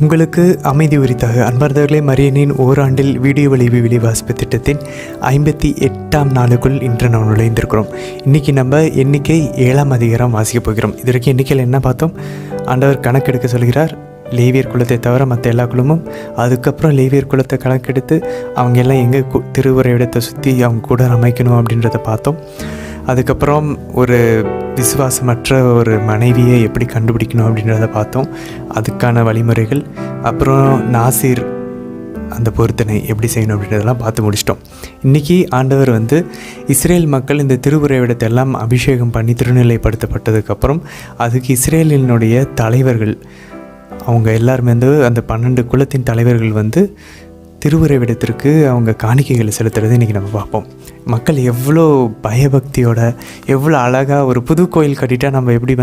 உங்களுக்கு அமைதி உரித்தாக. அன்பார்ந்தவர்களே, மரியனின் ஓராண்டில் வீடியோ விளைவு வாசிப்பு திட்டத்தின் 58ஆம் நாளுக்குள் இன்று நாம் நுழைந்திருக்கிறோம். இன்றைக்கி நம்ம எண்ணிக்கை 7ஆம் அதிகாரம் வாசிக்கப் போகிறோம். இது வரைக்கும் எண்ணிக்கையில் என்ன பார்த்தோம்? ஆண்டவர் கணக்கெடுக்க சொல்கிறார். லேவியர் குலத்தை தவிர மற்ற எல்லா குலமும். அதுக்கப்புறம் லேவியர் குலத்தை கணக்கெடுத்து அவங்க எல்லாம் எங்கே திருவுறைவிடத்தை சுற்றி அவங்க கூட அமைக்கணும் அப்படின்றத பார்த்தோம். அதுக்கப்புறம் ஒரு விசுவாசமற்ற ஒரு மனைவியை எப்படி கண்டுபிடிக்கணும் அப்படின்றத பார்த்தோம். அதுக்கான வழிமுறைகள், அப்புறம் நாசிர் அந்த பொருத்தனை எப்படி செய்யணும் அப்படின்றதெல்லாம் பார்த்து முடிச்சிட்டோம். இன்றைக்கி ஆண்டவர் இஸ்ரேல் மக்கள் இந்த திருவுறைவிடத்தை எல்லாம் அபிஷேகம் பண்ணி திருநிலைப்படுத்தப்பட்டதுக்கப்புறம் அதுக்கு இஸ்ரேலினுடைய தலைவர்கள் அவங்க எல்லாருமே அந்த 12 குலத்தின் தலைவர்கள் திருவுறைவிடத்திற்கு அவங்க காணிக்கைகளை செலுத்துறது இன்றைக்கி நம்ம பார்ப்போம். மக்கள் எவ்வளோ பயபக்தியோட, எவ்வளோ அழகாக ஒரு புது கோயில் கட்டிட்டால் நம்ம எப்படி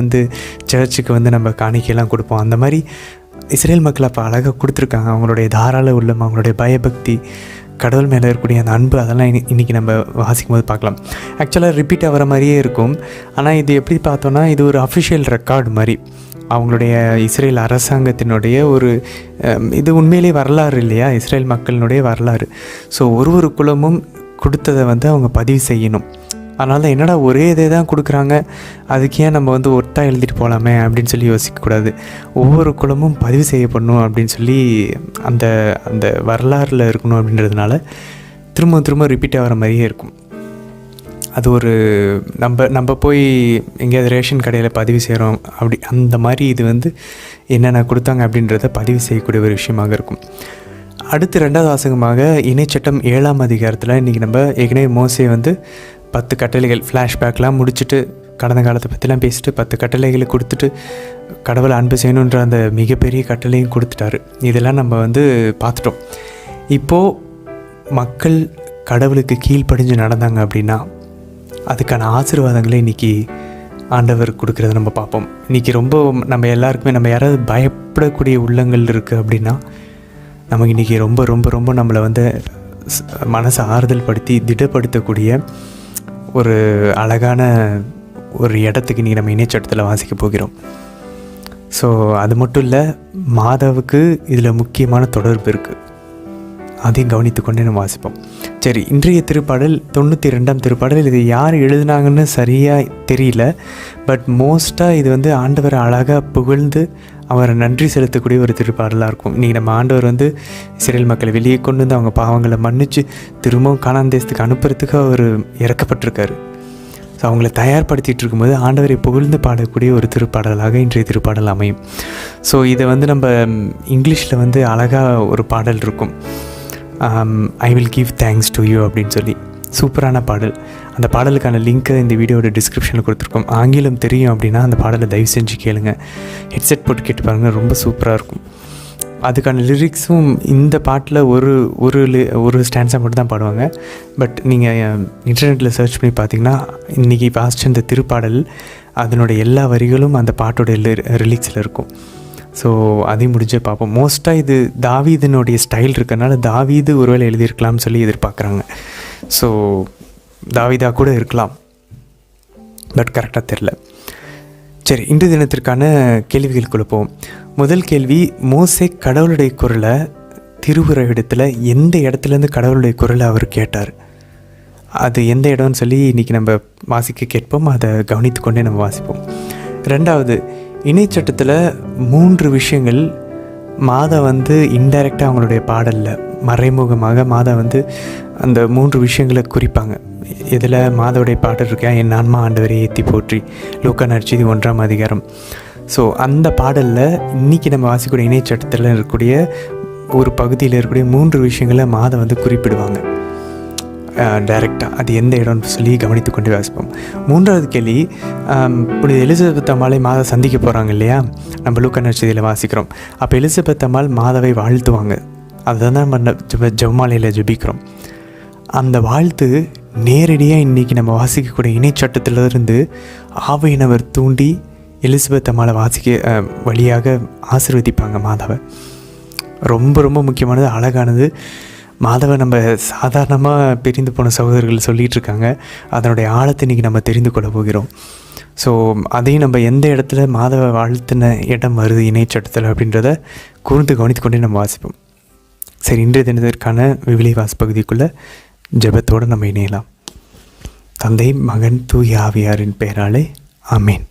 சர்ச்சுக்கு நம்ம காணிக்கையெல்லாம் கொடுப்போம், அந்த மாதிரி இஸ்ரேல் மக்கள் அப்போ அழகாக கொடுத்துருக்காங்க. அவங்களுடைய தாராள உள்ளம், அவங்களுடைய பயபக்தி, கடவுள் மேலே இருக்கக்கூடிய அந்த அன்பு, அதெல்லாம் இன்றைக்கி நம்ம வாசிக்கும் போது பார்க்கலாம். ஆக்சுவலாக ரிப்பீட் ஆகிற மாதிரியே இருக்கும். ஆனால் இது எப்படி பார்த்தோன்னா, இது ஒரு அஃபிஷியல் ரெக்கார்டு மாதிரி. அவங்களுடைய இஸ்ரேல் அரசாங்கத்தினுடைய இது உண்மையிலே வரலாறு இல்லையா, இஸ்ரேல் மக்களினுடைய வரலாறு. ஸோ ஒரு குலமும் கொடுத்ததை அவங்க பதிவு செய்யணும். அதனால தான் என்னடா ஒரே இதே தான் கொடுக்குறாங்க, அதுக்கு ஏன் நம்ம ஒட்டா எழுதிட்டு போகலாமே அப்படின்னு சொல்லி யோசிக்கக்கூடாது. ஒவ்வொரு குலமும் பதிவு செய்யப்படணும் அப்படின்னு சொல்லி அந்த அந்த வரலாறில் இருக்கணும் அப்படின்றதுனால திரும்ப ரிப்பீட் ஆகிற மாதிரியே இருக்கும். அது ஒரு நம்ம போய் எங்கேயாவது ரேஷன் கடையில் பதிவு செய்கிறோம் அப்படி, அந்த மாதிரி இது என்னென்ன கொடுத்தாங்க அப்படின்றத பதிவு செய்யக்கூடிய ஒரு விஷயமாக இருக்கும். அடுத்து 2வது வாசகமாக இணைச்சட்டம் 7ஆம் அதிகாரத்தில் இன்றைக்கி நம்ம ஏற்கனவே மோசே 10 கட்டளைகள் ஃப்ளாஷ்பேக்லாம் முடிச்சுட்டு கடந்த காலத்தை பற்றிலாம் பேசிட்டு 10 கட்டளைகளை கொடுத்துட்டு கடவுளை அன்பு செய்யணுன்ற அந்த மிகப்பெரிய கட்டளையும் கொடுத்துட்டாரு. இதெல்லாம் நம்ம பார்த்துட்டோம். இப்போது மக்கள் கடவுளுக்கு கீழ்ப்படிஞ்சு நடந்தாங்க அப்படின்னா அதுக்கான ஆசீர்வாதங்களை இன்றைக்கி ஆண்டவர் கொடுக்குறத நம்ம பார்ப்போம். இன்றைக்கி ரொம்ப நம்ம எல்லாருக்குமே, நம்ம யாராவது பயப்படக்கூடிய உள்ளங்கள் இருக்குது அப்படின்னா நமக்கு இன்றைக்கி ரொம்ப ரொம்ப ரொம்ப நம்மளை மனசை ஆறுதல் படுத்தி திடப்படுத்தக்கூடிய ஒரு அழகான ஒரு இடத்துக்கு இன்றைக்கி நம்ம இணைச்சட்டத்தில் வாசிக்க போகிறோம். ஸோ அது மட்டும் இல்லை, மாதாவுக்கு இதில் முக்கியமான தொடர்பு இருக்குது. அதையும் கவனித்து கொண்டே நம்ம வாசிப்போம். சரி, இன்றைய திருப்பாடல் 92ஆம் திருப்பாடல். இது யார் எழுதுனாங்கன்னு சரியாக தெரியல. பட் மோஸ்ட்டாக இது ஆண்டவரை அழகாக புகழ்ந்து அவரை நன்றி செலுத்தக்கூடிய ஒரு திருப்பாடலாக இருக்கும். இன்றைக்கி நம்ம ஆண்டவர் இஸ்ரேல் மக்களை வெளியே கொண்டு அவங்க பாவங்களை மன்னித்து திரும்பவும் கானான் தேசத்துக்கு அனுப்புறதுக்கு அவர் இறக்கப்பட்டிருக்காரு. ஸோ அவங்கள தயார்படுத்திகிட்டு இருக்கும்போது ஆண்டவரை புகழ்ந்து பாடக்கூடிய ஒரு திருப்பாடலாக இன்றைய திருப்பாடல் அமையும். ஸோ இதை நம்ம இங்கிலீஷில் அழகாக ஒரு பாடல் இருக்கும், I will give thanks to you அப்படின்னு சொல்லி. சூப்பரான பாடல். அந்த பாடலுக்கான லிங்க்கை இந்த வீடியோட டிஸ்கிரிப்ஷனில் கொடுத்துருக்கோம். ஆங்கிலம் தெரியும் அப்படின்னா அந்த பாடலை தயவு செஞ்சு கேளுங்க, ஹெட்செட் போட்டு கேட்டு பாருங்கள், ரொம்ப சூப்பராக இருக்கும். அதுக்கான லிரிக்ஸும் இந்த பாட்டில் ஒரு ஸ்டான்ஸாக மட்டும் தான் பாடுவாங்க. பட் நீங்கள் இன்டர்நெட்டில் சர்ச் பண்ணி பார்த்தீங்கன்னா இன்றைக்கி வாசித்த இந்த திருப்பாடல் அதனுடைய எல்லா வரிகளும் அந்த பாட்டோட ரிலீக்ஸில் இருக்கும். ஸோ அதையும் முடிஞ்சே பார்ப்போம். மோஸ்ட்டாக இது தாவீதினுடைய ஸ்டைல் இருக்கனால தாவீது ஒருவேளை எழுதியிருக்கலாம்னு சொல்லி எதிர்பார்க்குறாங்க. ஸோ தாவீதாக கூட இருக்கலாம், பட் கரெக்டாக தெரில. சரி, இன்று தினத்திற்கான கேள்விகளுக்குள்ள போவோம். முதல் கேள்வி, மோசே கடவுளுடைய குரலை திருவுறைவிடத்தில் எந்த இடத்துலேருந்து கடவுளுடைய குரலை அவர் கேட்டார்? அது எந்த இடம்னு சொல்லி இன்றைக்கி நம்ம வாசிக்க கேட்போம். அதை கவனித்து கொண்டே நம்ம வாசிப்போம். 2வது, இணைச்சட்டத்தில் 3 விஷயங்கள் மாதா இன்டைரக்டாக அவங்களுடைய பாடலில் மறைமுகமாக மாதா அந்த 3 விஷயங்களை குறிப்பாங்க. இதில் மாதாவுடைய பாடல் இருக்கா, என் ஆன்மா ஆண்டவரை ஏற்றி போற்றி, லூக்கா நற்செய்தி 1ஆம் அதிகாரம். ஸோ அந்த பாடலில் இன்றைக்கி நம்ம வாசிக்கூடிய இணைச்சட்டத்தில் இருக்கக்கூடிய ஒரு பகுதியில் இருக்கக்கூடிய 3 விஷயங்களை மாதா குறிப்பிடுவாங்க டைரெக்டாக. அது எந்த இடம்னு சொல்லி கவனித்து கொண்டு வாசிப்போம். 3வது கேள்வி, புனித எலிசபெத் அம்மாளை மாதா சந்திக்க போகிறாங்க இல்லையா, நம்ம லூக்கா நற்செய்தியில் வாசிக்கிறோம். அப்போ எலிசபெத் அம்மாள் மாதாவை வாழ்த்துவாங்க. அதுதான் நம்ம ஜெபமாலையில் ஜெபிக்கிறோம். அந்த வாழ்த்து நேரடியாக இன்றைக்கி நம்ம வாசிக்கக்கூடிய இணைச்சட்டத்திலிருந்து ஆவியானவர் தூண்டி எலிசபெத் அம்மாளை வழியாக ஆசீர்வதிப்பாங்க மாதாவை. ரொம்ப ரொம்ப முக்கியமானது, அழகானது. மாதவை நம்ம சாதாரணமாக பிரிந்து போன சகோதரர்கள் சொல்லிகிட்டு இருக்காங்க. அதனுடைய ஆழத்தை இன்றைக்கி நம்ம தெரிந்து கொள்ள போகிறோம். ஸோ அதையும் நம்ம எந்த இடத்துல மாதவ வாழ்த்தின இடம் வருது இணைச்சட்டத்தில் அப்படின்றத கூர்ந்து கவனித்து கொண்டே நம்ம வாசிப்போம். சரி, இன்றைய தினத்திற்கான விவிலிய வாசிப்பகுதிக்குள்ளே ஜெபத்தோடு நம்ம இணையலாம். தந்தை, மகன், தூய ஆவியாரின் பெயராலே ஆமேன்.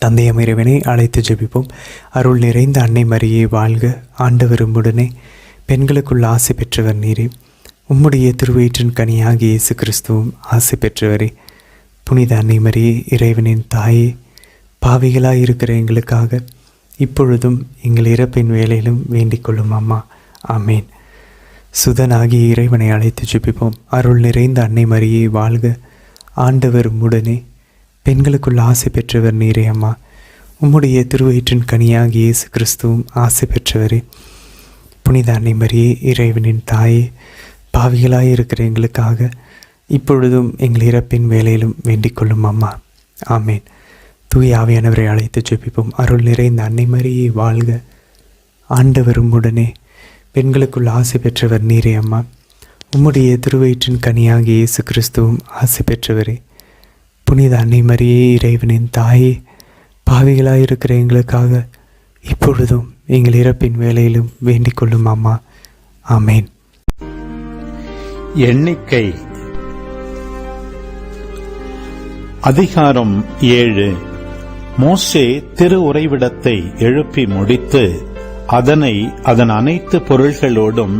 தந்தை இறைவனை அழைத்து ஜெபிப்போம். அருள் நிறைந்த அன்னை மரியே வாழ்க, ஆண்டவர் உம்முடனே, பெண்களுக்குள் ஆசை பெற்றவர் நீரே, உம்முடைய திருவயிற்றின் கனியாகிய இயேசு கிறிஸ்துவும் ஆசை பெற்றவரே. புனித அன்னை மரியே, இறைவனின் தாயே, பாவிகளாக இருக்கிற எங்களுக்காக இப்பொழுதும் எங்கள் இறப்பின் வேலையிலும் வேண்டிக் கொள்ளும் அம்மா. ஆமேன். சுதனாகிய இறைவனை அழைத்து ஜெபிப்போம். அருள் நிறைந்த அன்னை மரியே வாழ்க, ஆண்டவர் உம்முடனே, பெண்களுக்குள் ஆசை பெற்றவர் நீரே அம்மா. உம்முடைய திருவயிற்றின் கனியாகிய இயேசு கிறிஸ்துவும் ஆசை பெற்றவரே. புனித அன்னை மரியே, இறைவனின் தாயே, பாவிகளாக இருக்கிற எங்களுக்காக இப்பொழுதும் எங்கள் இறப்பின் வேலையிலும் வேண்டிக் கொள்ளும் அம்மா. ஆமேன். தூய ஆவியானவரை அழைத்து ஜெபிப்போம். அருள் நிறைந்த அன்னை மரியே வாழ்க, ஆண்டவர் உம்முடனே, பெண்களுக்குள் ஆசை பெற்றவர் நீரே அம்மா. உம்முடைய திருவயிற்றின் கனியாகிய இயேசு கிறிஸ்துவும் ஆசை பெற்றவரே. புனித அன்னை மரியே, இறைவனின் தாயே, பாவிகளாக இருக்கிற எங்களுக்காக இப்பொழுதும் எங்கள் இறப்பின் வேலையிலும் வேண்டிக் கொள்ளும் அம்மா. ஆமேன். எண்ணிக்கை அதிகாரம் 7. மோசே திரு உறைவிடத்தை எழுப்பி முடித்து அதனை அதன் அனைத்து பொருள்களோடும்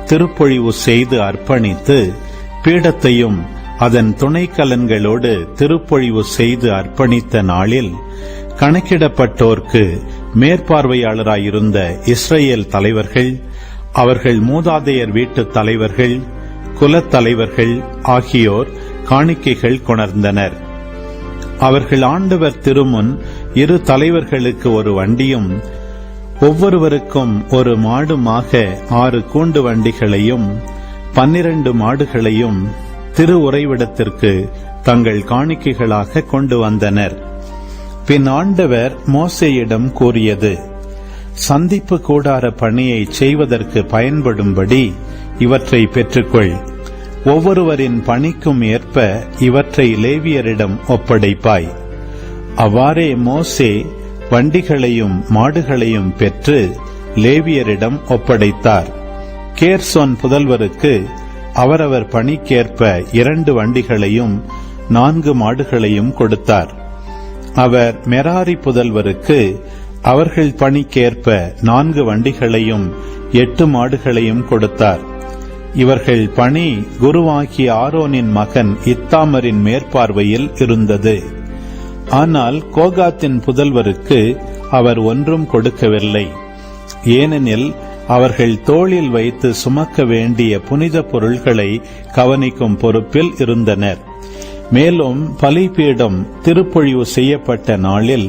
திருப்பொழிவு செய்து அர்ப்பணித்து, பீடத்தையும் அதன் துணைக்கலன்களோடு திருப்பொழிவு செய்து அர்ப்பணித்த நாளில் கணக்கிடப்பட்டோர்க்கு மேற்பார்வையாளராயிருந்த இஸ்ரேல் தலைவர்கள், அவர்கள் மூதாதையர் வீட்டு தலைவர்கள், குலத்தலைவர்கள் ஆகியோர் காணிக்கைகள் கொணர்ந்தனர். அவர்கள் ஆண்டவர் திருமுன் 2 தலைவர்களுக்கு ஒரு வண்டியும் ஒவ்வொருவருக்கும் ஒரு மாடுமாக 6 கூண்டு வண்டிகளையும் 12 மாடுகளையும் திரு உறைவிடத்திற்கு தங்கள் காணிக்கைகளாக கொண்டு வந்தனர். பின் ஆண்டவர் மோசேயிடம் கூறியது, சந்திப்பு கூடார பணியை செய்வதற்கு பயன்படும்படி இவற்றை பெற்றுக்கொள். ஒவ்வொருவரின் பணிக்கும் ஏற்ப இவற்றை லேவியரிடம் ஒப்படைப்பாய். அவ்வாறே மோசே வண்டிகளையும் மாடுகளையும் பெற்று லேவியரிடம் ஒப்படைத்தார். கேர்சோன் புதல்வருக்கு அவரவர் பணிக்கேற்ப 2 வண்டிகளையும் 4 மாடுகளையும் கொடுத்தார். அவர் மெராரி புதல்வருக்கு அவர்கள் பணிக்கேற்ப 4 வண்டிகளையும் 8 மாடுகளையும் கொடுத்தார். இவர்கள் பணி குருவாகிய ஆரோனின் மகன் இத்தாமரின் மேற்பார்வையில் இருந்தது. ஆனால் கோகாத்தின் புதல்வருக்கு அவர் ஒன்றும் கொடுக்கவில்லை. ஏனெனில் அவர்கள் தோளில் வைத்து சுமக்க வேண்டிய புனித பொருள்களை கவனிக்கும் பொறுப்பில் இருந்தனர். மேலும் பலிபீடம் திருப்பொழிவு செய்யப்பட்ட நாளில்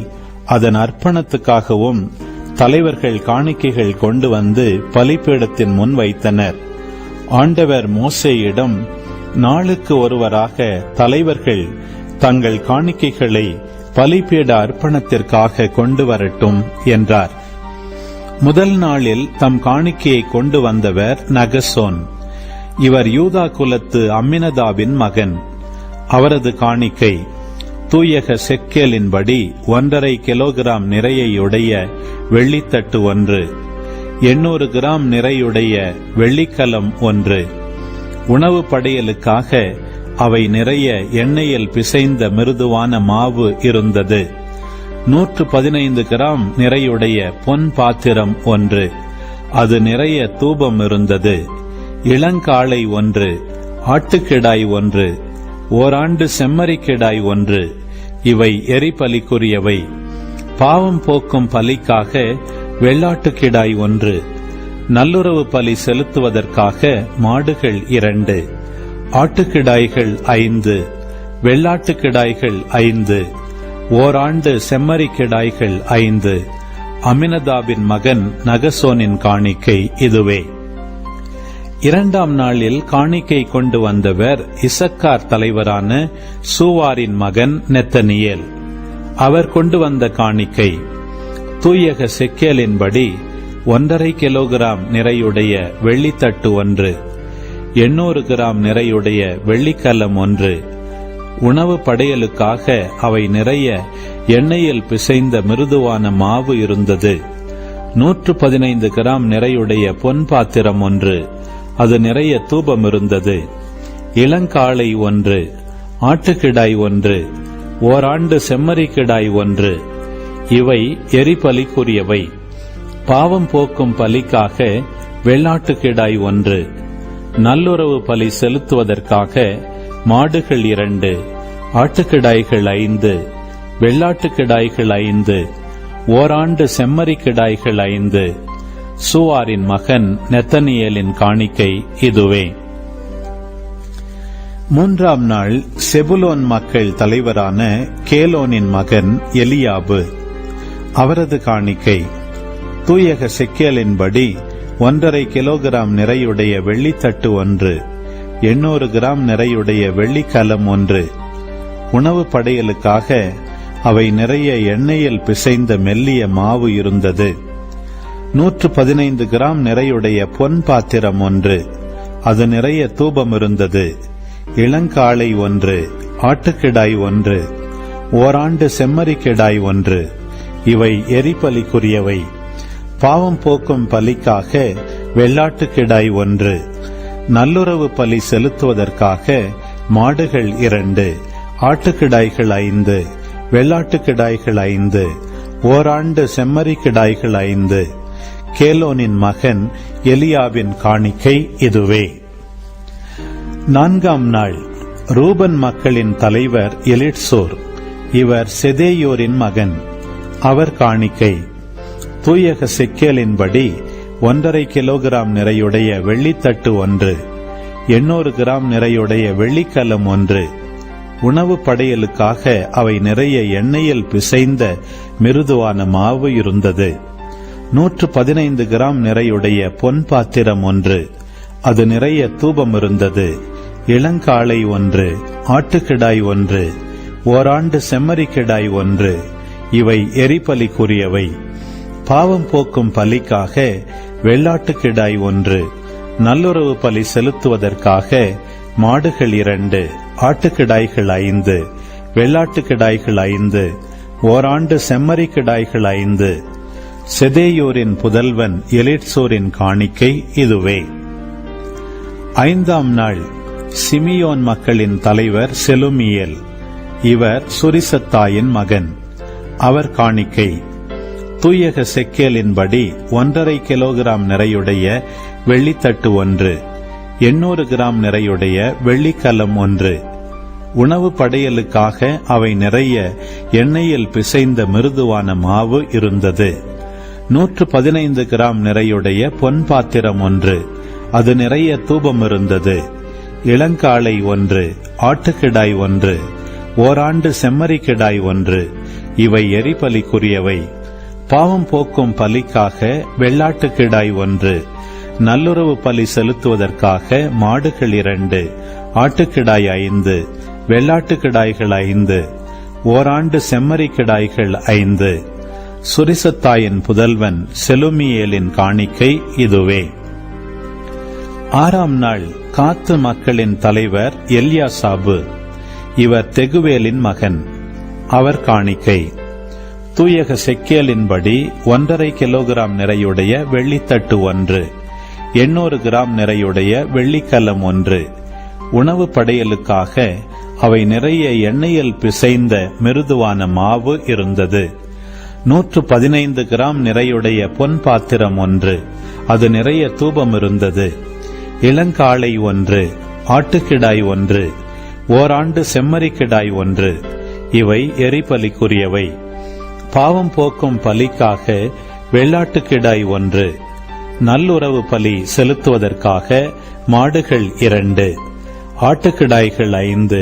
அதன் அர்ப்பணத்துக்காகவும் தலைவர்கள் காணிக்கைகள் கொண்டு வந்து பலிபீடத்தின் முன் வைத்தனர். ஆண்டவர் மோசேயிடம், நாளுக்கு ஒருவராக தலைவர்கள் தங்கள் காணிக்கைகளை பலிபீட அர்ப்பணத்திற்காக கொண்டு வரட்டும் என்றார். முதல் நாளில் தம் காணிக்கையை கொண்டு வந்தவர் நகசோன். இவர் யூதா குலத்து அம்மினதாபின் மகன். அவரது காணிக்கை தூயக செக்கேலின்படி 1.5 கிலோகிராம் நிறையுடைய வெள்ளித்தட்டு 1, 800 கிராம் நிறையுடைய வெள்ளிக்கலம் 1. உணவு படையலுக்காக அவை நிறைய எண்ணெயில் பிசைந்த மிருதுவான மாவு இருந்தது. 115 கிராம் நிறையுடைய பொன் பாத்திரம் 1, அது நிறைய தூபம் இருந்தது. இளங்காளை 1, ஆட்டுக்கிடாய் 1, ஓராண்டு செம்மறிக்கிடாய் 1, இவை எரிபலிக்குரியவை. பாவம் போக்கும் பலிக்காக வெள்ளாட்டுக்கிடாய் 1, நல்லுறவு பலி செலுத்துவதற்காக மாடுகள் 2, ஆட்டுக்கிடாய்கள் 5, வெள்ளாட்டுக்கிடாய்கள் 5, ஓராண்டு செம்மறிக்கிடாய்கள் 5. அமினதாபின் மகன் நகசோனின் காணிக்கை இதுவே. 2ஆம் நாளில் காணிக்கை கொண்டு வந்தவர் இசக்கார் தலைவரான சூவாரின் மகன் நெத்தனியேல். அவர் கொண்டு வந்த காணிக்கை தூயக செக்கேலின்படி 1.5 கிலோகிராம் நிறையுடைய வெள்ளித்தட்டு 1, 800 கிராம் நிறையுடைய வெள்ளிக்கலம் 1, உணவு படையலுக்காக அவை நிறைய எண்ணெயில் பிசைந்த மிருதுவான மாவு இருந்தது. 115 கிராம் நிறையுடைய பொன் பாத்திரம் ஒன்று, அது நிறைய தூபம் இருந்தது. இளங்காளை ஒன்று, ஆட்டுக்கிடாய் ஒன்று, ஓராண்டு செம்மறிக்கிடாய் ஒன்று, இவை எரிபலிக்குரியவை. பாவம் போக்கும் பலிக்காக வெள்ளாட்டுக்கிடாய் ஒன்று, நல்லுறவு பலி செலுத்துவதற்காக மாடுகள் 2, ஆட்டுக்கிடாய்கள் 5, வெள்ளாட்டுக்கிடாய்கள் 5, ஓராண்டு செம்மறிக்கிடாய்கள் 5. சூவாரின் மகன் நெத்தனியேலின் காணிக்கை இதுவே. 3ஆம் நாள் செபுலோன் மக்கள் தலைவரான கேலோனின் மகன் எலியாபு. அவரது காணிக்கை தூயக செக்கேலின்படி 1.5 கிலோகிராம் நிறையுடைய வெள்ளித்தட்டு 1, 800 கிராம் நிறையுடைய வெள்ளிக்கலம் 1. உணவு படையலுக்காக அவை நிறைய எண்ணெயில் பிசைந்த மெல்லிய மாவு இருந்தது. 115 கிராம் நிறையுடைய பொன் பாத்திரம் 1, அது நிறைய தூபம் இருந்தது. இளங்காளை 1, ஆட்டுக்கிடாய் 1, ஓராண்டு செம்மறிக்கிடாய் 1, இவை எரிபலிக்குரியவை. பாவம் போக்கும் பலிக்காக வெள்ளாட்டுக்கிடாய் 1, நல்லுறவு பலி செலுத்துவதற்காக மாடுகள் 2, ஆட்டுக்கிடாய்கள் 5, வெள்ளாட்டுக்கிடாய்கள் 5, ஓராண்டு செம்மறிக்கிடாய்கள் 5. கேலோனின் மகன் எலியாவின் காணிக்கை இதுவே. 4ஆம் நாள் ரூபன் மக்களின் தலைவர் எலிட்சோர். இவர் செதேயோரின் மகன். அவர் காணிக்கை தூயக செக்கேலின்படி 1.5 கிலோகிராம் நிறையுடைய வெள்ளித்தட்டு 1, 800 கிராம் நிறையுடைய வெள்ளிக்கலம் 1. உணவு படையலுக்காக அவை நிறைய எண்ணெயில் பிசைந்த மிருதுவான மாவு இருந்தது. 115 கிராம் நிறையுடைய பொன் பாத்திரம் 1, அது நிறைய தூபம் இருந்தது. இளங்காளை 1, ஆட்டுக்கிடாய் 1, ஓராண்டு செம்மறிக்கிடாய் 1, இவை எரிபலிக்குரியவை. பாவம் போக்கும் பலிக்காக வெள்ளாட்டுக்கிடாய் 1, நல்லுறவு பலி செலுத்துவதற்காக மாடுகள் 2, ஆட்டுக்கிடாய்கள் 5, வெள்ளாட்டுக்கிடாய்கள் 5, ஓராண்டு செம்மறிக்கிடாய்கள் 5. செதேயோரின் புதல்வன் எலிட்சோரின் காணிக்கை இதுவே. 5ஆம் நாள் சிமியோன் மக்களின் தலைவர் செலுமியேல். இவர் சுரிசத்தாயின் மகன். அவர் காணிக்கை தூயக செக்கேலின்படி 1.5 கிலோகிராம் நிறையுடைய வெள்ளித்தட்டு 1, 800 கிராம் நிறையுடைய வெள்ளிக்கலம் 1. உணவு படையலுக்காக அவை நிறைய எண்ணெயில் பிசைந்த மிருதுவான மாவு இருந்தது. 115 கிராம் நிறையுடைய பொன் பாத்திரம் 1, அது நிறைய தூபம் இருந்தது. இளங்காளை 1, ஆட்டுக்கிடாய் 1, ஓராண்டு செம்மறிக்கிடாய் 1, இவை எரிபலிக்குரியவை. பாவம் போக்கும் பலிக்காக வெள்ளாட்டுக்கிடாய் 1, நல்லுறவு பலி செலுத்துவதற்காக மாடுகள் 2, ஆட்டுக்கிடாய் 5, வெள்ளாட்டுக்கிடாய்கள் 5, ஓராண்டு செம்மறிக்கிடாய்கள் 5. சுரிசத்தாயின் புதல்வன் செலுமியேலின் காணிக்கை இதுவே. 6ஆம் நாள் காத்து மக்களின் தலைவர் எல்யாசாபு. இவர் தெகுவேலின் மகன். அவர் காணிக்கை தூயக செக்கேலின்படி 1.5 கிலோகிராம் நிறையுடைய வெள்ளித்தட்டு 1, 800 கிராம் நிறையுடைய வெள்ளிக்கலம் 1. உணவு படையலுக்காக அவை நிறைய எண்ணெயில் பிசைந்த மிருதுவான மாவு இருந்தது. 115 கிராம் நிறையுடைய பொன் பாத்திரம் 1, அது நிறைய தூபம் இருந்தது. இளங்காளை 1, ஆட்டுக்கிடாய் 1, ஓராண்டு செம்மறிக்கிடாய் 1, இவை எரிபலிக்குரியவை. பாவம் போக்கும் பலிக்காக வெள்ளாட்டுக்கிடாய் 1, நல்லுறவு பலி செலுத்துவதற்காக மாடுகள் 2, ஆட்டுக்கிடாய்கள் 5,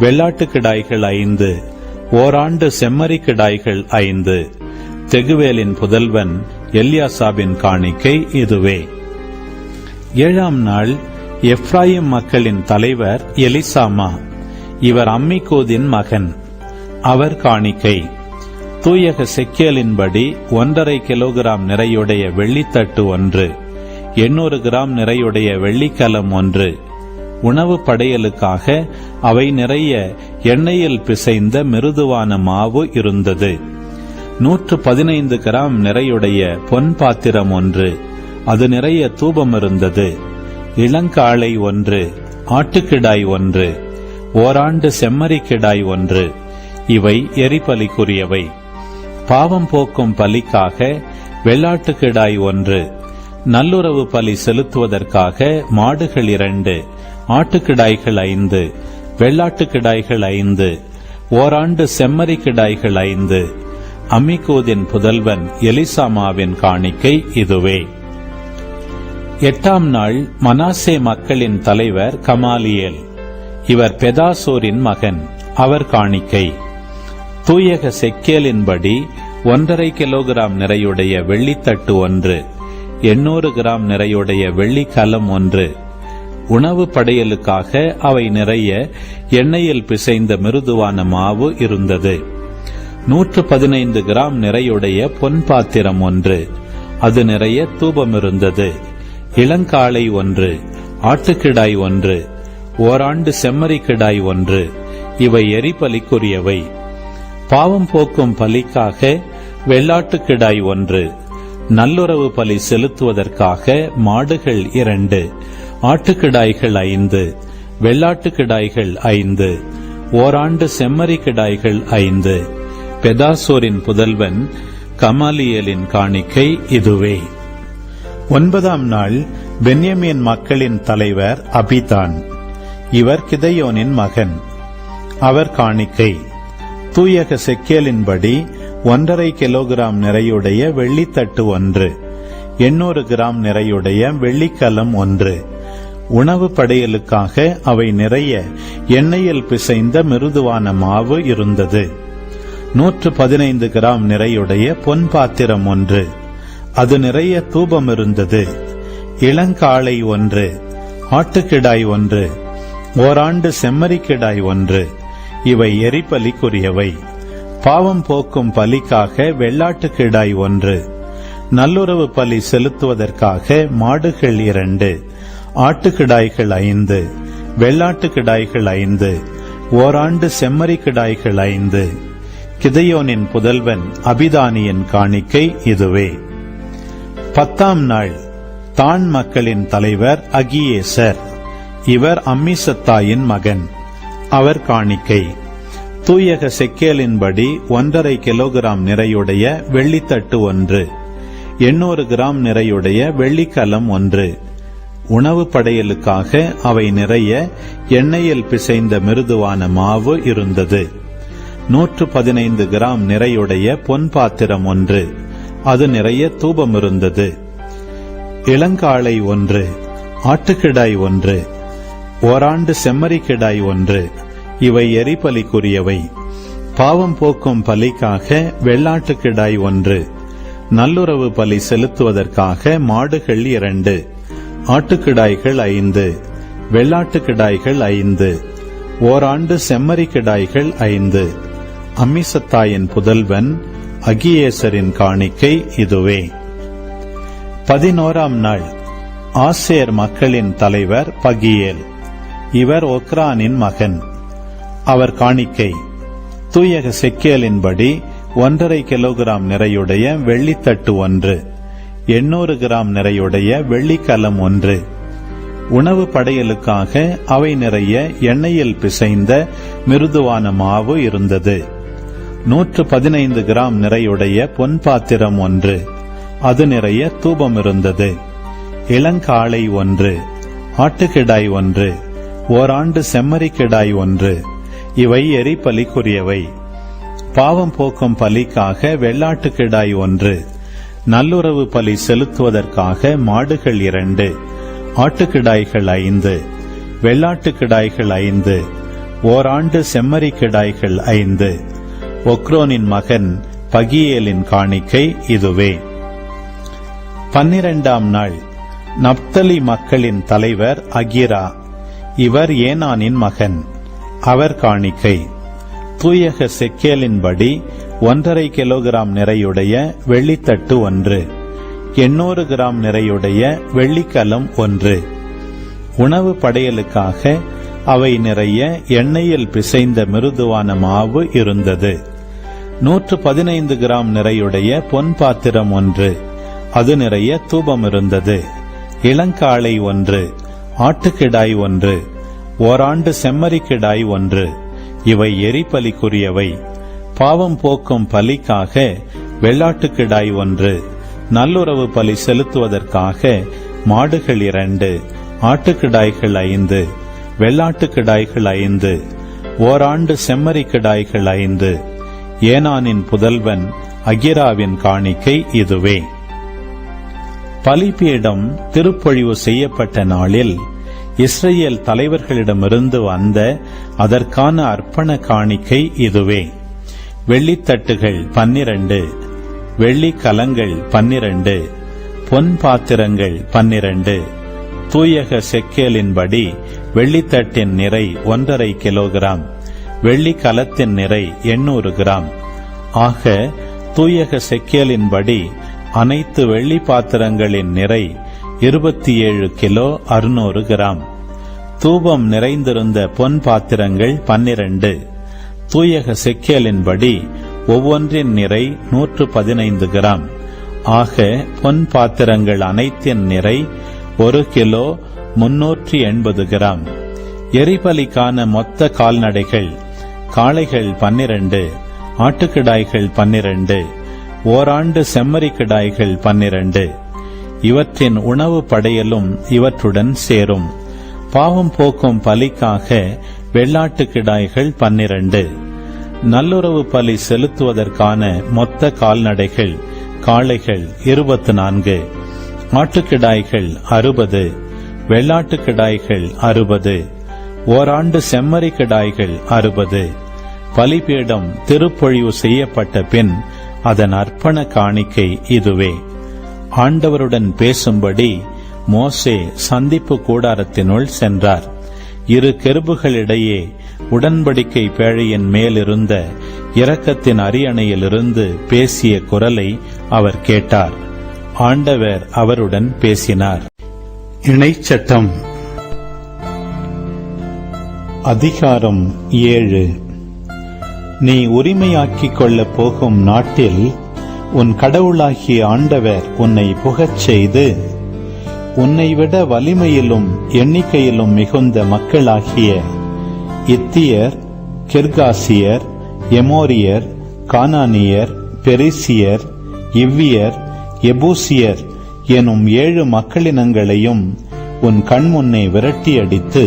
வெள்ளாட்டுக்கிடாய்கள் 5, ஓராண்டு செம்மறிக்கிடாய்கள் 5. தெகுவேலின் புதல்வன் எல்யாசாபின் காணிக்கை இதுவே. 7ஆம் நாள் எப்ராயிம் மக்களின் தலைவர் எலிசாமா. இவர் அம்மிகூதின் மகன். அவர் காணிக்கை தூயக செக்கேலின்படி 1.5 கிலோகிராம் நிறையுடைய வெள்ளித்தட்டு 1, 800 கிராம் நிறையுடைய வெள்ளிக்கலம் 1. உணவு படையலுக்காக அவை நிறைய எண்ணெயில் பிசைந்த மிருதுவான மாவு இருந்தது. 115 கிராம் நிறையுடைய பொன் பாத்திரம் ஒன்று, அது நிறைய தூபம் இருந்தது. இளங்காளை ஒன்று, ஆட்டுக்கிடாய் ஒன்று, ஓராண்டு செம்மறிக்கிடாய் ஒன்று, இவை எரிபலிக்குரியவை. பாவம் போக்கும் பலிக்காக வெள்ளாட்டுக்கிடாய் ஒன்று, நல்லுறவு பலி செலுத்துவதற்காக மாடுகள் 2, ஆட்டுக்கிடாய்கள் 5, வெள்ளாட்டுக்கிடாய்கள் 5, ஓராண்டு செம்மறிக்கிடாய்கள் 5. அம்மிகூதின் புதல்வன் எலிசாமாவின் காணிக்கை இதுவே. 8ஆம் நாள் மனாசே மக்களின் தலைவர் கமாலியேல். இவர் பெதாசூரின் மகன். அவர் காணிக்கை தூயக செக்கேலின்படி 1.5 கிலோகிராம் நிறையுடைய வெள்ளித்தட்டு 1, 800 கிராம் நிறையுடைய வெள்ளிக்கலம் 1. உணவு படையலுக்காக அவை நிறைய எண்ணெயில் பிசைந்த மிருதுவான மாவு இருந்தது. 115 கிராம் நிறையுடைய பொன் பாத்திரம் 1, அது நிறைய தூபம் இருந்தது. இளங்காளை 1, ஆட்டுக்கிடாய் 1, ஓராண்டு செம்மறிக்கிடாய் 1, இவை எரிபலிக்குரியவை. பாவம் போக்கும் பலிக்காக வெள்ளாட்டுக்கிடாய் 1, நல்லுறவு பலி செலுத்துவதற்காக மாடுகள் 2, ஆட்டுக்கிடாய்கள் 5, வெள்ளாட்டுக்கிடாய்கள் 5, ஓராண்டு செம்மறிக்கிடாய்கள் 5. பெதாசூரின் புதல்வன் கமாலியேலின் காணிக்கை இதுவே. 9ஆம் நாள் பென்யமீன் மக்களின் தலைவர் அபிதான். இவர் கிதையோனின் மகன். அவர் காணிக்கை தூயக செக்கேலின்படி 1.5 கிலோகிராம் நிறையுடைய வெள்ளித்தட்டு 1, 800 கிராம் நிறையுடைய வெள்ளிக்கலம் 1. உணவு படையலுக்காக அவை நிறைய எண்ணெயில் பிசைந்த மிருதுவான மாவு இருந்தது. 115 கிராம் நிறையுடைய பொன் பாத்திரம் 1, அது நிறைய தூபம் இருந்தது. இளங்காளை 1, ஆட்டுக்கிடாய் 1, ஓராண்டு செம்மறிக்கிடாய் 1, இவை எரிபலிக்குரியவை. பாவம் போக்கும் பலிக்காக வெள்ளாட்டுக்கிடாய் 1, நல்லுறவு பலி செலுத்துவதற்காக மாடுகள் 2, ஆட்டுக்கிடாய்கள் 5, வெள்ளாட்டுக்கிடாய்கள் 5, ஓராண்டு செம்மறிக்கிடாய்கள் 5. கிதையோனின் புதல்வன் அபிதானியின் காணிக்கை இதுவே. 10ஆம் நாள் தான் மக்களின் தலைவர் அகியேசர். இவர் அம்மிசத்தாயின் மகன். அவர் காணிக்கை தூயக செக்கேலின்படி 1.5 கிலோகிராம் நிறையுடைய வெள்ளித்தட்டு 1, 800 கிராம் நிறையுடைய வெள்ளிக்கலம் 1. உணவு படையலுக்காக அவை நிறைய எண்ணெயில் பிசைந்த மிருதுவான மாவு இருந்தது. 115 கிராம் நிறையுடைய பொன் பாத்திரம் 1, அது நிறைய தூபம் இருந்தது. இளங்காளை 1, ஆட்டுக்கிடாய் 1, ஓராண்டு செம்மறிக்கிடாய் 1, இவை எரிபலிக்குரியவை. பாவம் போக்கும் பலிக்காக வெள்ளாட்டுக்கிடாய் 1, நல்லுறவு பலி செலுத்துவதற்காக மாடுகள் 2, ஆட்டுக்கிடாய்கள் 5, வெள்ளாட்டுக்கிடாய்கள் 5, ஓராண்டு செம்மறிக்கிடாய்கள் 5. அம்மிசத்தாயின் புதல்வன் அகியேசரின் காணிக்கை இதுவே. 11ஆம் நாள் ஆசேர் மக்களின் தலைவர் பகியேல். இவர் ஒக்ரானின் மகன். அவர் காணிக்கை தூயக செக்கேலின்படி 1.5 கிலோகிராம் நிறையுடைய வெள்ளித்தட்டு 1, 800 கிராம் நிறையுடைய வெள்ளிக்கலம் 1. உணவு படையலுக்காக அவை நிறைய எண்ணெயில் பிசைந்த மிருதுவான மாவு இருந்தது. 115 கிராம் நிறையுடைய பொன் பாத்திரம் 1, அது நிறைய தூபம் இருந்தது. இளங்காளை 1, ஆட்டுக்கிடாய் 1, ஓராண்டு செம்மறிக்கிடாய் 1, இவை எரிபலிக்குரியவை. பாவம் போக்கும் பலிக்காக வெள்ளாட்டுக்கிடாய் 1, நல்லுறவு பலி செலுத்துவதற்காக மாடுகள் 2, ஆட்டுக்கிடாய்கள் 5, வெள்ளாட்டுக்கிடாய்கள் 5, ஓராண்டு செம்மறிக்கிடாய்கள் 5. ஒக்ரோனின் மகன் பகியேலின் காணிக்கை இதுவே. 12ஆம் நாள் நப்தலி மக்களின் தலைவர் அகிரா. இவர் ஏனானின் மகன். அவர் காணிக்கை தூயக செக்கேலின்படி 1.5 கிலோகிராம் நிறையுடைய வெள்ளித்தட்டு 1, 800 கிராம் நிறையுடைய வெள்ளிக்கலம் 1. உணவு படையலுக்காக அவை நிறைய எண்ணெயில் பிசைந்த மிருதுவான மாவு இருந்தது. 115 கிராம் நிறையுடைய பொன் பாத்திரம் ஒன்று, அது நிறைய தூபம் இருந்தது. இளங்காளை ஒன்று, ஆட்டுக்கிடாய் ஒன்று, ஓராண்டு செம்மறிக்கிடாய் ஒன்று, இவை எரிபலிக்குரியவை. பாவம் போக்கும் பலிக்காக வெள்ளாட்டுக்கிடாய் ஒன்று, நல்லுறவு பலி செலுத்துவதற்காக மாடுகள் 2, ஆட்டுக்கிடாய்கள் 5, வெள்ளாட்டுக்கிடாய்கள் 5, ஓராண்டு செம்மறிக்கிடாய்கள் 5. ஏனானின் புதல்வன் அகிராவின் காணிக்கை இதுவே. பலிபீடம் திருப்பொழிவு செய்யப்பட்ட நாளில் இஸ்ரேல் தலைவர்களிடமிருந்து வந்த அதற்கான அர்ப்பண காணிக்கை இதுவே. வெள்ளித்தட்டுகள் 12, வெள்ளி கலங்கள் 12, பொன் பாத்திரங்கள் 12, தூயக செக்கேலின்படி வெள்ளித்தட்டின் நிறை 1.5 கிலோகிராம், வெள்ளி கலத்தின் நிறை 800 கிராம். ஆக தூயக செக்கேலின்படி அனைத்து வெள்ளி பாத்திரங்களின் நிறை 27 கிலோ 600 கிராம். தூபம் நிறைந்திருந்த பொன் பாத்திரங்கள் 12, தூயக செக்கேலின்படி ஒவ்வொன்றின் நிறை 115 கிராம். ஆக பொன் பாத்திரங்கள் அனைத்தின் நிறை 1 கிலோ 380 கிராம். எரிபலிக்கான மொத்த கால்நடைகள்: காளைகள் 12, ஆட்டுக்கிடாய்கள் 12, ஓராண்டு செம்மறிக்கிடாய்கள் 12. இவற்றின் உணவு படையலும் இவற்றுடன் சேரும். பாவம் போக்கும் பலிக்காக வெள்ளாட்டுக்கிடாய்கள் 12. நல்லுறவு பலி செலுத்துவதற்கான மொத்த கால்நடைகள்: காளைகள் 24, ஆட்டுக்கிடாய்கள் 60, வெள்ளாட்டுக்கிடாய்கள் 60, ஓராண்டு செம்மறிக்கிடாய்கள் 60. பலிபீடம் திருப்பொழிவு செய்யப்பட்ட பின் அதன் அர்ப்பண காணிக்கை இதுவே. ஆண்டவருடன் பேசும்படி மோசே சந்திப்பு கூடாரத்தினுள் சென்றார். 2 கெருபுகளிடையே உடன்படிக்கை பேழையின் மேலிருந்த இரக்கத்தின் அரியணையிலிருந்து பேசிய குரலை அவர் கேட்டார். ஆண்டவர் அவருடன் பேசினார். இணைச்சட்டம் அதிகாரம் 7. நீ உரிமையாக்கிக் கொள்ளப் போகும் நாட்டில் உன் கடவுளாகிய ஆண்டவர் உன்னை புகச் செய்து, உன்னை விட வலிமையிலும் எண்ணிக்கையிலும் மிகுந்த மக்களாகிய இத்தியர், கிர்காசியர், எமோரியர், கானானியர், பெரிசியர், இவ்வியர், எபூசியர் எனும் 7 மக்களினங்களையும் உன் கண்முன்னே விரட்டியடித்து,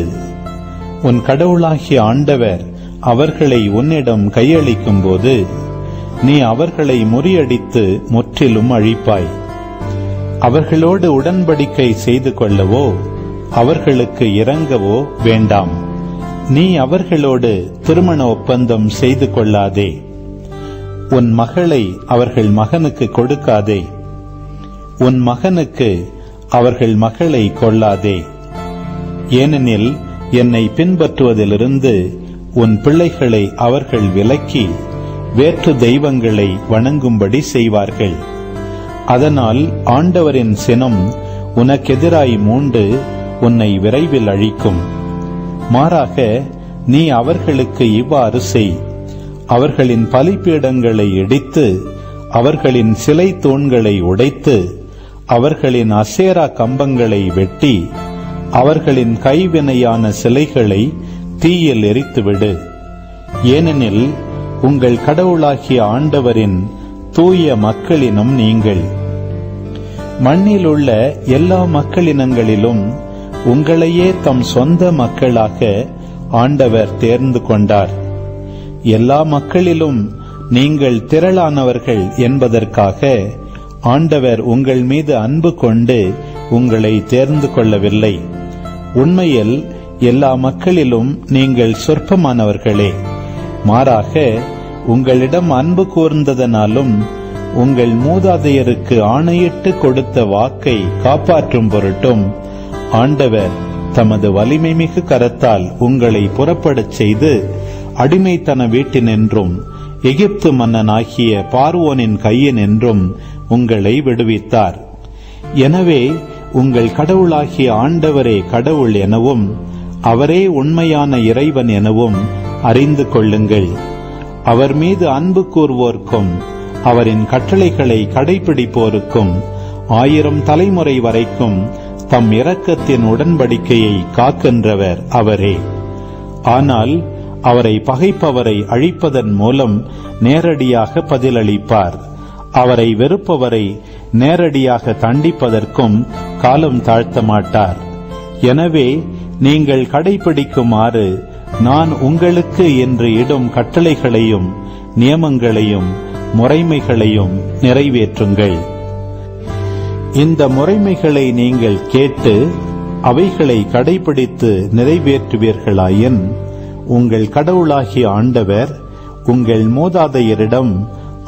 உன் கடவுளாகிய ஆண்டவர் அவர்களை உன்னிடம் கையளிக்கும் போது நீ அவர்களை முறியடித்து முற்றிலும் அழிப்பாய். அவர்களோடு உடன்படிக்கை செய்து கொள்ளவோ அவர்களுக்கு இரங்கவோ வேண்டாம். நீ அவர்களோடு திருமண ஒப்பந்தம் செய்து கொள்ளாதே. உன் மகளை அவர்கள் மகனுக்கு கொடுக்காதே. உன் மகனுக்கு அவர்கள் மகளை கொள்ளாதே. ஏனெனில் என்னை பின்பற்றுவதிலிருந்து உன் பிள்ளைகளை அவர்கள் விலக்கி வேற்று தெய்வங்களை வணங்கும்படி செய்வார்கள். அதனால் ஆண்டவரின் சினம் உனக்கெதிராய் மூண்டு உன்னை விரைவில் அழிக்கும். மாறாக நீ அவர்களுக்கு இவ்வாறு செய்: அவர்களின் பலிபீடங்களை இடித்து, அவர்களின் சிலை தூண்களை உடைத்து, அவர்களின் அசேரா கம்பங்களை வெட்டி, அவர்களின் கைவினையான சிலைகளை தீயில் எரித்துவிடு. ஏனெனில் உங்கள் கடவுளாகிய ஆண்டவரின் தூய மக்களினம் நீங்கள். மண்ணில் உள்ள எல்லா மக்களினங்களிலும் உங்களையே தம் சொந்த மக்களாக ஆண்டவர் தேர்ந்து கொண்டார். எல்லா மக்களிலும் நீங்கள் திரளானவர்கள் என்பதற்காக ஆண்டவர் உங்கள் மீது அன்பு கொண்டு உங்களை தேர்ந்து கொள்ளவில்லை. உண்மையில் எல்லா மக்களிலும் நீங்கள் சொற்பமானவர்களே. மாறாக உங்களிடம் அன்பு கூர்ந்ததனாலும் உங்கள் மூதாதையருக்கு ஆணையிட்டு கொடுத்த வாக்கை காப்பாற்றும் பொருட்டும் ஆண்டவர் தமது வலிமை மிகு கரத்தால் உங்களை புறப்படச் செய்து அடிமைத்தன வீட்டினின்றும் எகிப்து மன்னனாகிய பார்வோனின் கையினின்றும் உங்களை விடுவித்தார். எனவே உங்கள் கடவுளாகிய ஆண்டவரே கடவுள் எனவும் அவரே உண்மையான இறைவன் எனவும் அறிந்து கொள்ளுங்கள். அவர் மீது அன்பு கூர்வோர்க்கும் அவரின் கட்டளைகளை கடைபிடிப்போருக்கும் 1000 தலைமுறை வரைக்கும் தம் இரக்கத்தின் உடன்படிக்கையை காக்கின்றவர் அவரே. ஆனால் அவரை பகைப்பவரை அழிப்பதன் மூலம் நேரடியாக பதிலளிப்பார். அவரை வெறுப்பவரை நேரடியாக தண்டிப்பதற்கும் காலம் தாழ்த்த மாட்டார். எனவே நீங்கள் கடைபிடிக்குமாறு நான் உங்களுக்கு என்று இடும் கட்டளைகளையும் நியமங்களையும் முறைமைகளையும் நிறைவேற்றுங்கள். இந்த முறைமைகளை நீங்கள் கேட்டு அவைகளை கடைபிடித்து நிறைவேற்றுவீர்களாயின் உங்கள் கடவுளாகிய ஆண்டவர் உங்கள் மூதாதையரிடம்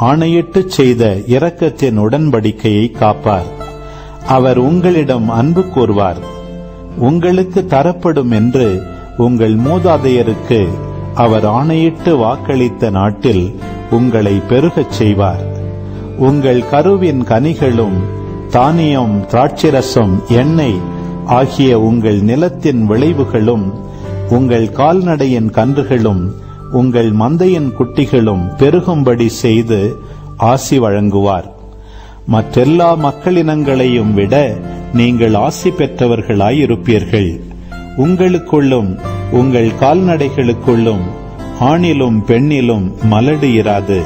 ஆணையிட்டு செய்த இரக்கத்தின் உடன்படிக்கையை காப்பார். அவர் உங்களிடம் அன்பு கூர்வார். உங்களுக்கு தரப்படும் என்று உங்கள் மூதாதையருக்கு அவர் ஆணையிட்டு வாக்களித்த நாட்டில் உங்களை பெருகச் செய்வார். உங்கள் கருவின் கனிகளும் தானியம், திராட்சரசம், எண்ணெய் ஆகிய உங்கள் நிலத்தின் விளைவுகளும் உங்கள் கால்நடையின் கன்றுகளும் உங்கள் மந்தையின் குட்டிகளும் பெருகும்படி செய்து ஆசி வழங்குவார். மற்றெல்லா மக்களினங்களையும் விட நீங்கள் ஆசி பெற்றவர்களாயிருப்பீர்கள். உங்களுக்குள்ளும் உங்கள் கால்நடைகளுக்குள்ளும் ஆணிலும் பெண்ணிலும் மலடு இராது.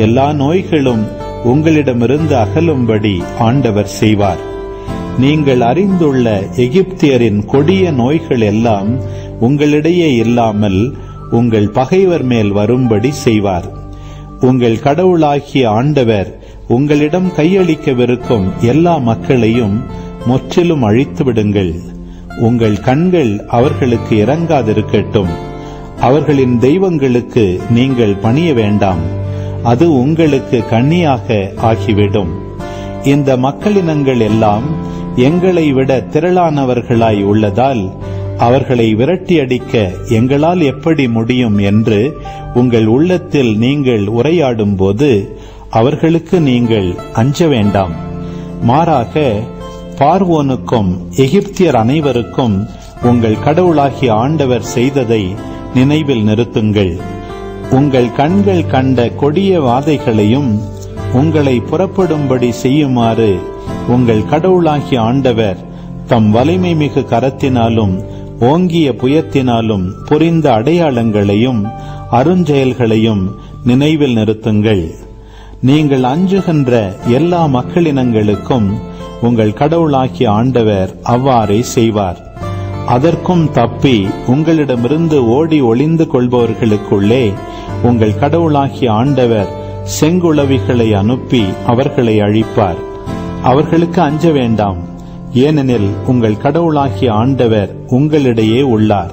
எல்லா நோய்களும் உங்களிடமிருந்து அகலும்படி ஆண்டவர் செய்வார். நீங்கள் அறிந்துள்ள எகிப்தியரின் கொடிய நோய்கள் எல்லாம் உங்களிடையே இல்லாமல் உங்கள் பகைவர் மேல் வரும்படி செய்வார். உங்கள் கடவுளாகிய ஆண்டவர் உங்களிடம் கையளிக்கவிருக்கும் எல்லா மக்களையும் முற்றிலும் அழித்து விடுங்கள். உங்கள் கண்கள் அவர்களுக்கு இறங்காதிருக்கட்டும். அவர்களின் தெய்வங்களுக்கு நீங்கள் பணிய வேண்டாம். அது உங்களுக்கு கண்ணியாக ஆகிவிடும். இந்த மக்களினங்கள் எல்லாம் எங்களை விட திரளானவர்களாய் உள்ளதால் அவர்களை விரட்டியடிக்க எங்களால் எப்படி முடியும் என்று உங்கள் உள்ளத்தில் நீங்கள் உரையாடும் போது அவர்களுக்கு நீங்கள் அஞ்ச வேண்டாம். மாறாக பார்வோனுக்கும் எகிப்தியர் அனைவருக்கும் உங்கள் கடவுளாகிய ஆண்டவர் செய்ததை நினைவில் நிறுத்துங்கள். உங்கள் கண்கள் கண்ட கொடிய வாதைகளையும் உங்களை புறப்படும்படி செய்யுமாறு உங்கள் கடவுளாகிய ஆண்டவர் தம் வலிமை மிகு கரத்தினாலும் ஓங்கிய புயத்தினாலும் புரிந்த அடையாளங்களையும் அருஞ்செயல்களையும் நினைவில் நிறுத்துங்கள். நீங்கள் அஞ்சுகின்ற எல்லா மக்களினங்களுக்கும் உங்கள் கடவுளாகிய ஆண்டவர் அவ்வாறே செய்வார். அதற்கும் தப்பி உங்களிடமிருந்து ஓடி ஒளிந்து கொள்பவர்களுக்குள்ளே உங்கள் கடவுளாகிய ஆண்டவர் செங்குளவிகளை அனுப்பி அவர்களை அழிப்பார். அவர்களுக்கு அஞ்ச வேண்டாம், ஏனெனில் உங்கள் கடவுளாகிய ஆண்டவர் உங்களிடையே உள்ளார்.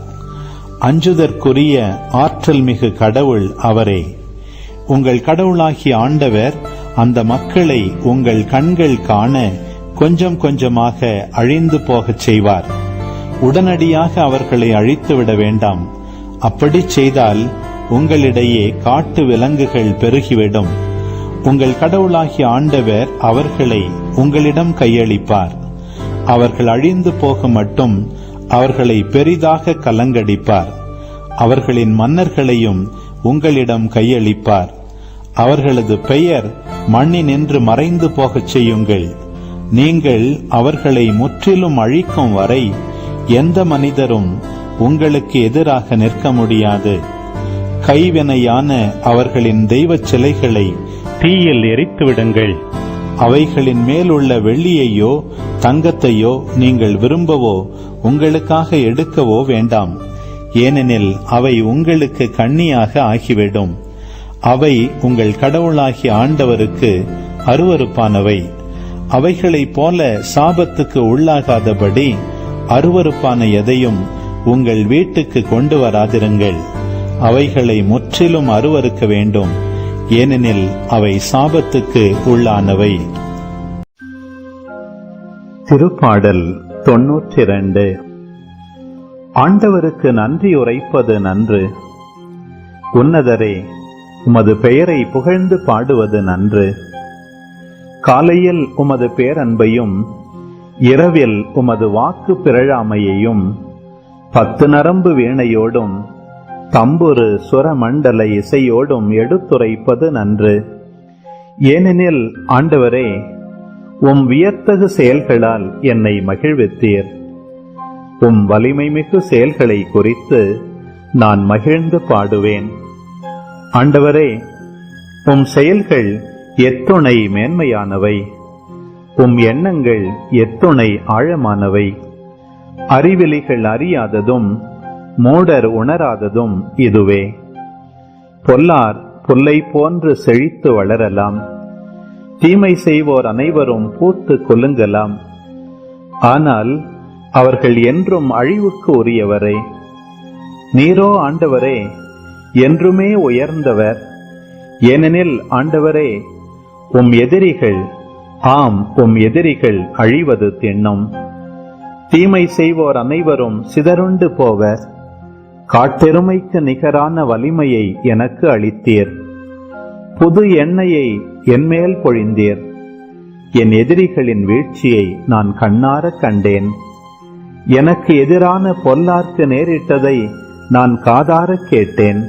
அஞ்சுதற்குரிய ஆற்றல் மிகு கடவுள் அவரே. உங்கள் கடவுளாகிய ஆண்டவர் அந்த மக்களை உங்கள் கண்கள் காண கொஞ்சம் கொஞ்சமாக அழிந்து போகச் செய்வார். உடனடியாக அவர்களை அழித்துவிட வேண்டாம். அப்படி செய்தால் உங்களிடையே காட்டு விலங்குகள் பெருகிவிடும். உங்கள் கடவுளாகிய ஆண்டவர் அவர்களை உங்களிடம் கையளிப்பார். அவர்கள் அழிந்து போக மட்டும் அவர்களை பெரிதாக கலங்கடிப்பார். அவர்களின் மன்னர்களையும் உங்களிடம் கையளிப்பார். அவர்களது பெயர் மண்ணினின்று மறைந்து போகச் செய்யுங்கள். நீங்கள் அவர்களை முற்றிலும் அழிக்கும் வரை எந்த மனிதரும் உங்களுக்கு எதிராக நிற்க முடியாது. கைவினையான அவர்களின் தெய்வ சிலைகளை தீயில் எரித்துவிடுங்கள். அவைகளின் மேலுள்ள வெள்ளியையோ தங்கத்தையோ நீங்கள் விரும்பவோ உங்களுக்காக எடுக்கவோ வேண்டாம். ஏனெனில் அவை உங்களுக்கு கண்ணியாக ஆகிவிடும். அவை உங்கள் கடவுளாகிய ஆண்டவருக்கு அருவருப்பானவை. அவைகளைப் போல சாபத்துக்கு உள்ளாகாதபடி அருவருப்பான எதையும் உங்கள் வீட்டுக்கு கொண்டு வராதிருங்கள். அவைகளை முற்றிலும் அருவருக்க வேண்டும், ஏனெனில் அவை சாபத்துக்கு உள்ளானவை. திருப்பாடல் 92. ஆண்டவருக்கு நன்றி உரைப்பது நன்று. உன்னதரே, உமது பெயரை புகழ்ந்து பாடுவது நன்று. காலையில் உமது பேரன்பையும் இரவில் உமது வாக்கு பிறழாமையையும் 10 நரம்பு வீணையோடும் தம்புரு சுரமண்டல இசையோடும் எடுத்துரைப்பது நன்று. ஏனெனில் ஆண்டவரே, உம் வியத்தகு செயல்களால் என்னை மகிழ்வித்தீர். உம் வலிமை மிகு செயல்களை குறித்து நான் மகிழ்ந்து பாடுவேன். ஆண்டவரே, உம் செயல்கள் எத்துணை மேன்மையானவை, உம் எண்ணங்கள் எத்துணை ஆழமானவை. அறிவிலிகள் அறியாததும் மூடர் உணராததும் இதுவே. பொல்லார் புல்லை போன்று செழித்து வளரலாம், தீமை செய்வோர் அனைவரும் பூத்து குலுங்கலாம். ஆனால் அவர்கள் என்றும் அழிவுக்கு உரியவரே. நீரோ ஆண்டவரே என்றுமே உயர்ந்தவர். ஏனெனில் ஆண்டவரே, உம் எதிரிகள், ஆம் உம் எதிரிகள் அழிவது திண்ணம். தீமை செய்வோர் அனைவரும் சிதறுண்டு போவர். காட்டெருமைக்கு நிகரான வலிமையை எனக்கு அளித்தீர். புது எண்ணெயை என்மேல் பொழிந்தீர். என் எதிரிகளின் வீழ்ச்சியை நான் கண்ணார கண்டேன். எனக்கு எதிரான பொல்லார்க்கு நேரிட்டதை நான் காதார கேட்டேன்.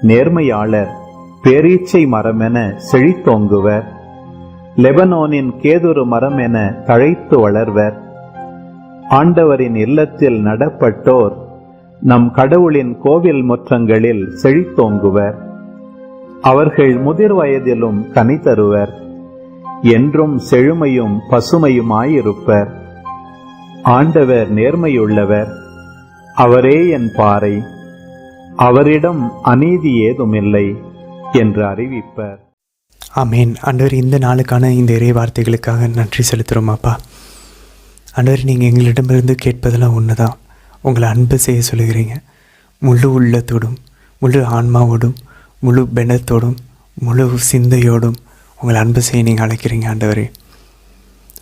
நேர்மையாளர் பேரீச்சை மரமென செழித்தோங்குவர். லெபனோனின் கேதுரு மரம் என தழைத்து வளர்வர். ஆண்டவரின் இல்லத்தில் நடப்பட்டோர் நம் கடவுளின் கோவில் முற்றங்களில் செழித்தோங்குவர். அவர்கள் முதிர் வயதிலும் கனி தருவர். என்றும் செழுமையும் பசுமையுமாயிருப்பர். ஆண்டவர் நேர்மையுள்ளவர். அவரே என் பாறை. அவரிடம் அநீதி ஏதுமில்லை என்று அறிவிப்பர். ஆமேன். ஆண்டவர், இந்த நாளுக்கான இந்த இறை வார்த்தைகளுக்காக நன்றி செலுத்துகிறோம் அப்பா. ஆண்டவர், நீங்கள் எங்களிடமிருந்து கேட்பதெல்லாம் ஒன்று தான். உங்களை அன்பு செய்ய சொல்லுகிறீங்க. முழு உள்ளத்தோடும், முழு ஆன்மாவோடும், முழு பெணத்தோடும், முழு சிந்தையோடும் உங்களை அன்பு செய்ய நீங்கள் அழைக்கிறீங்க. ஆண்டவரே,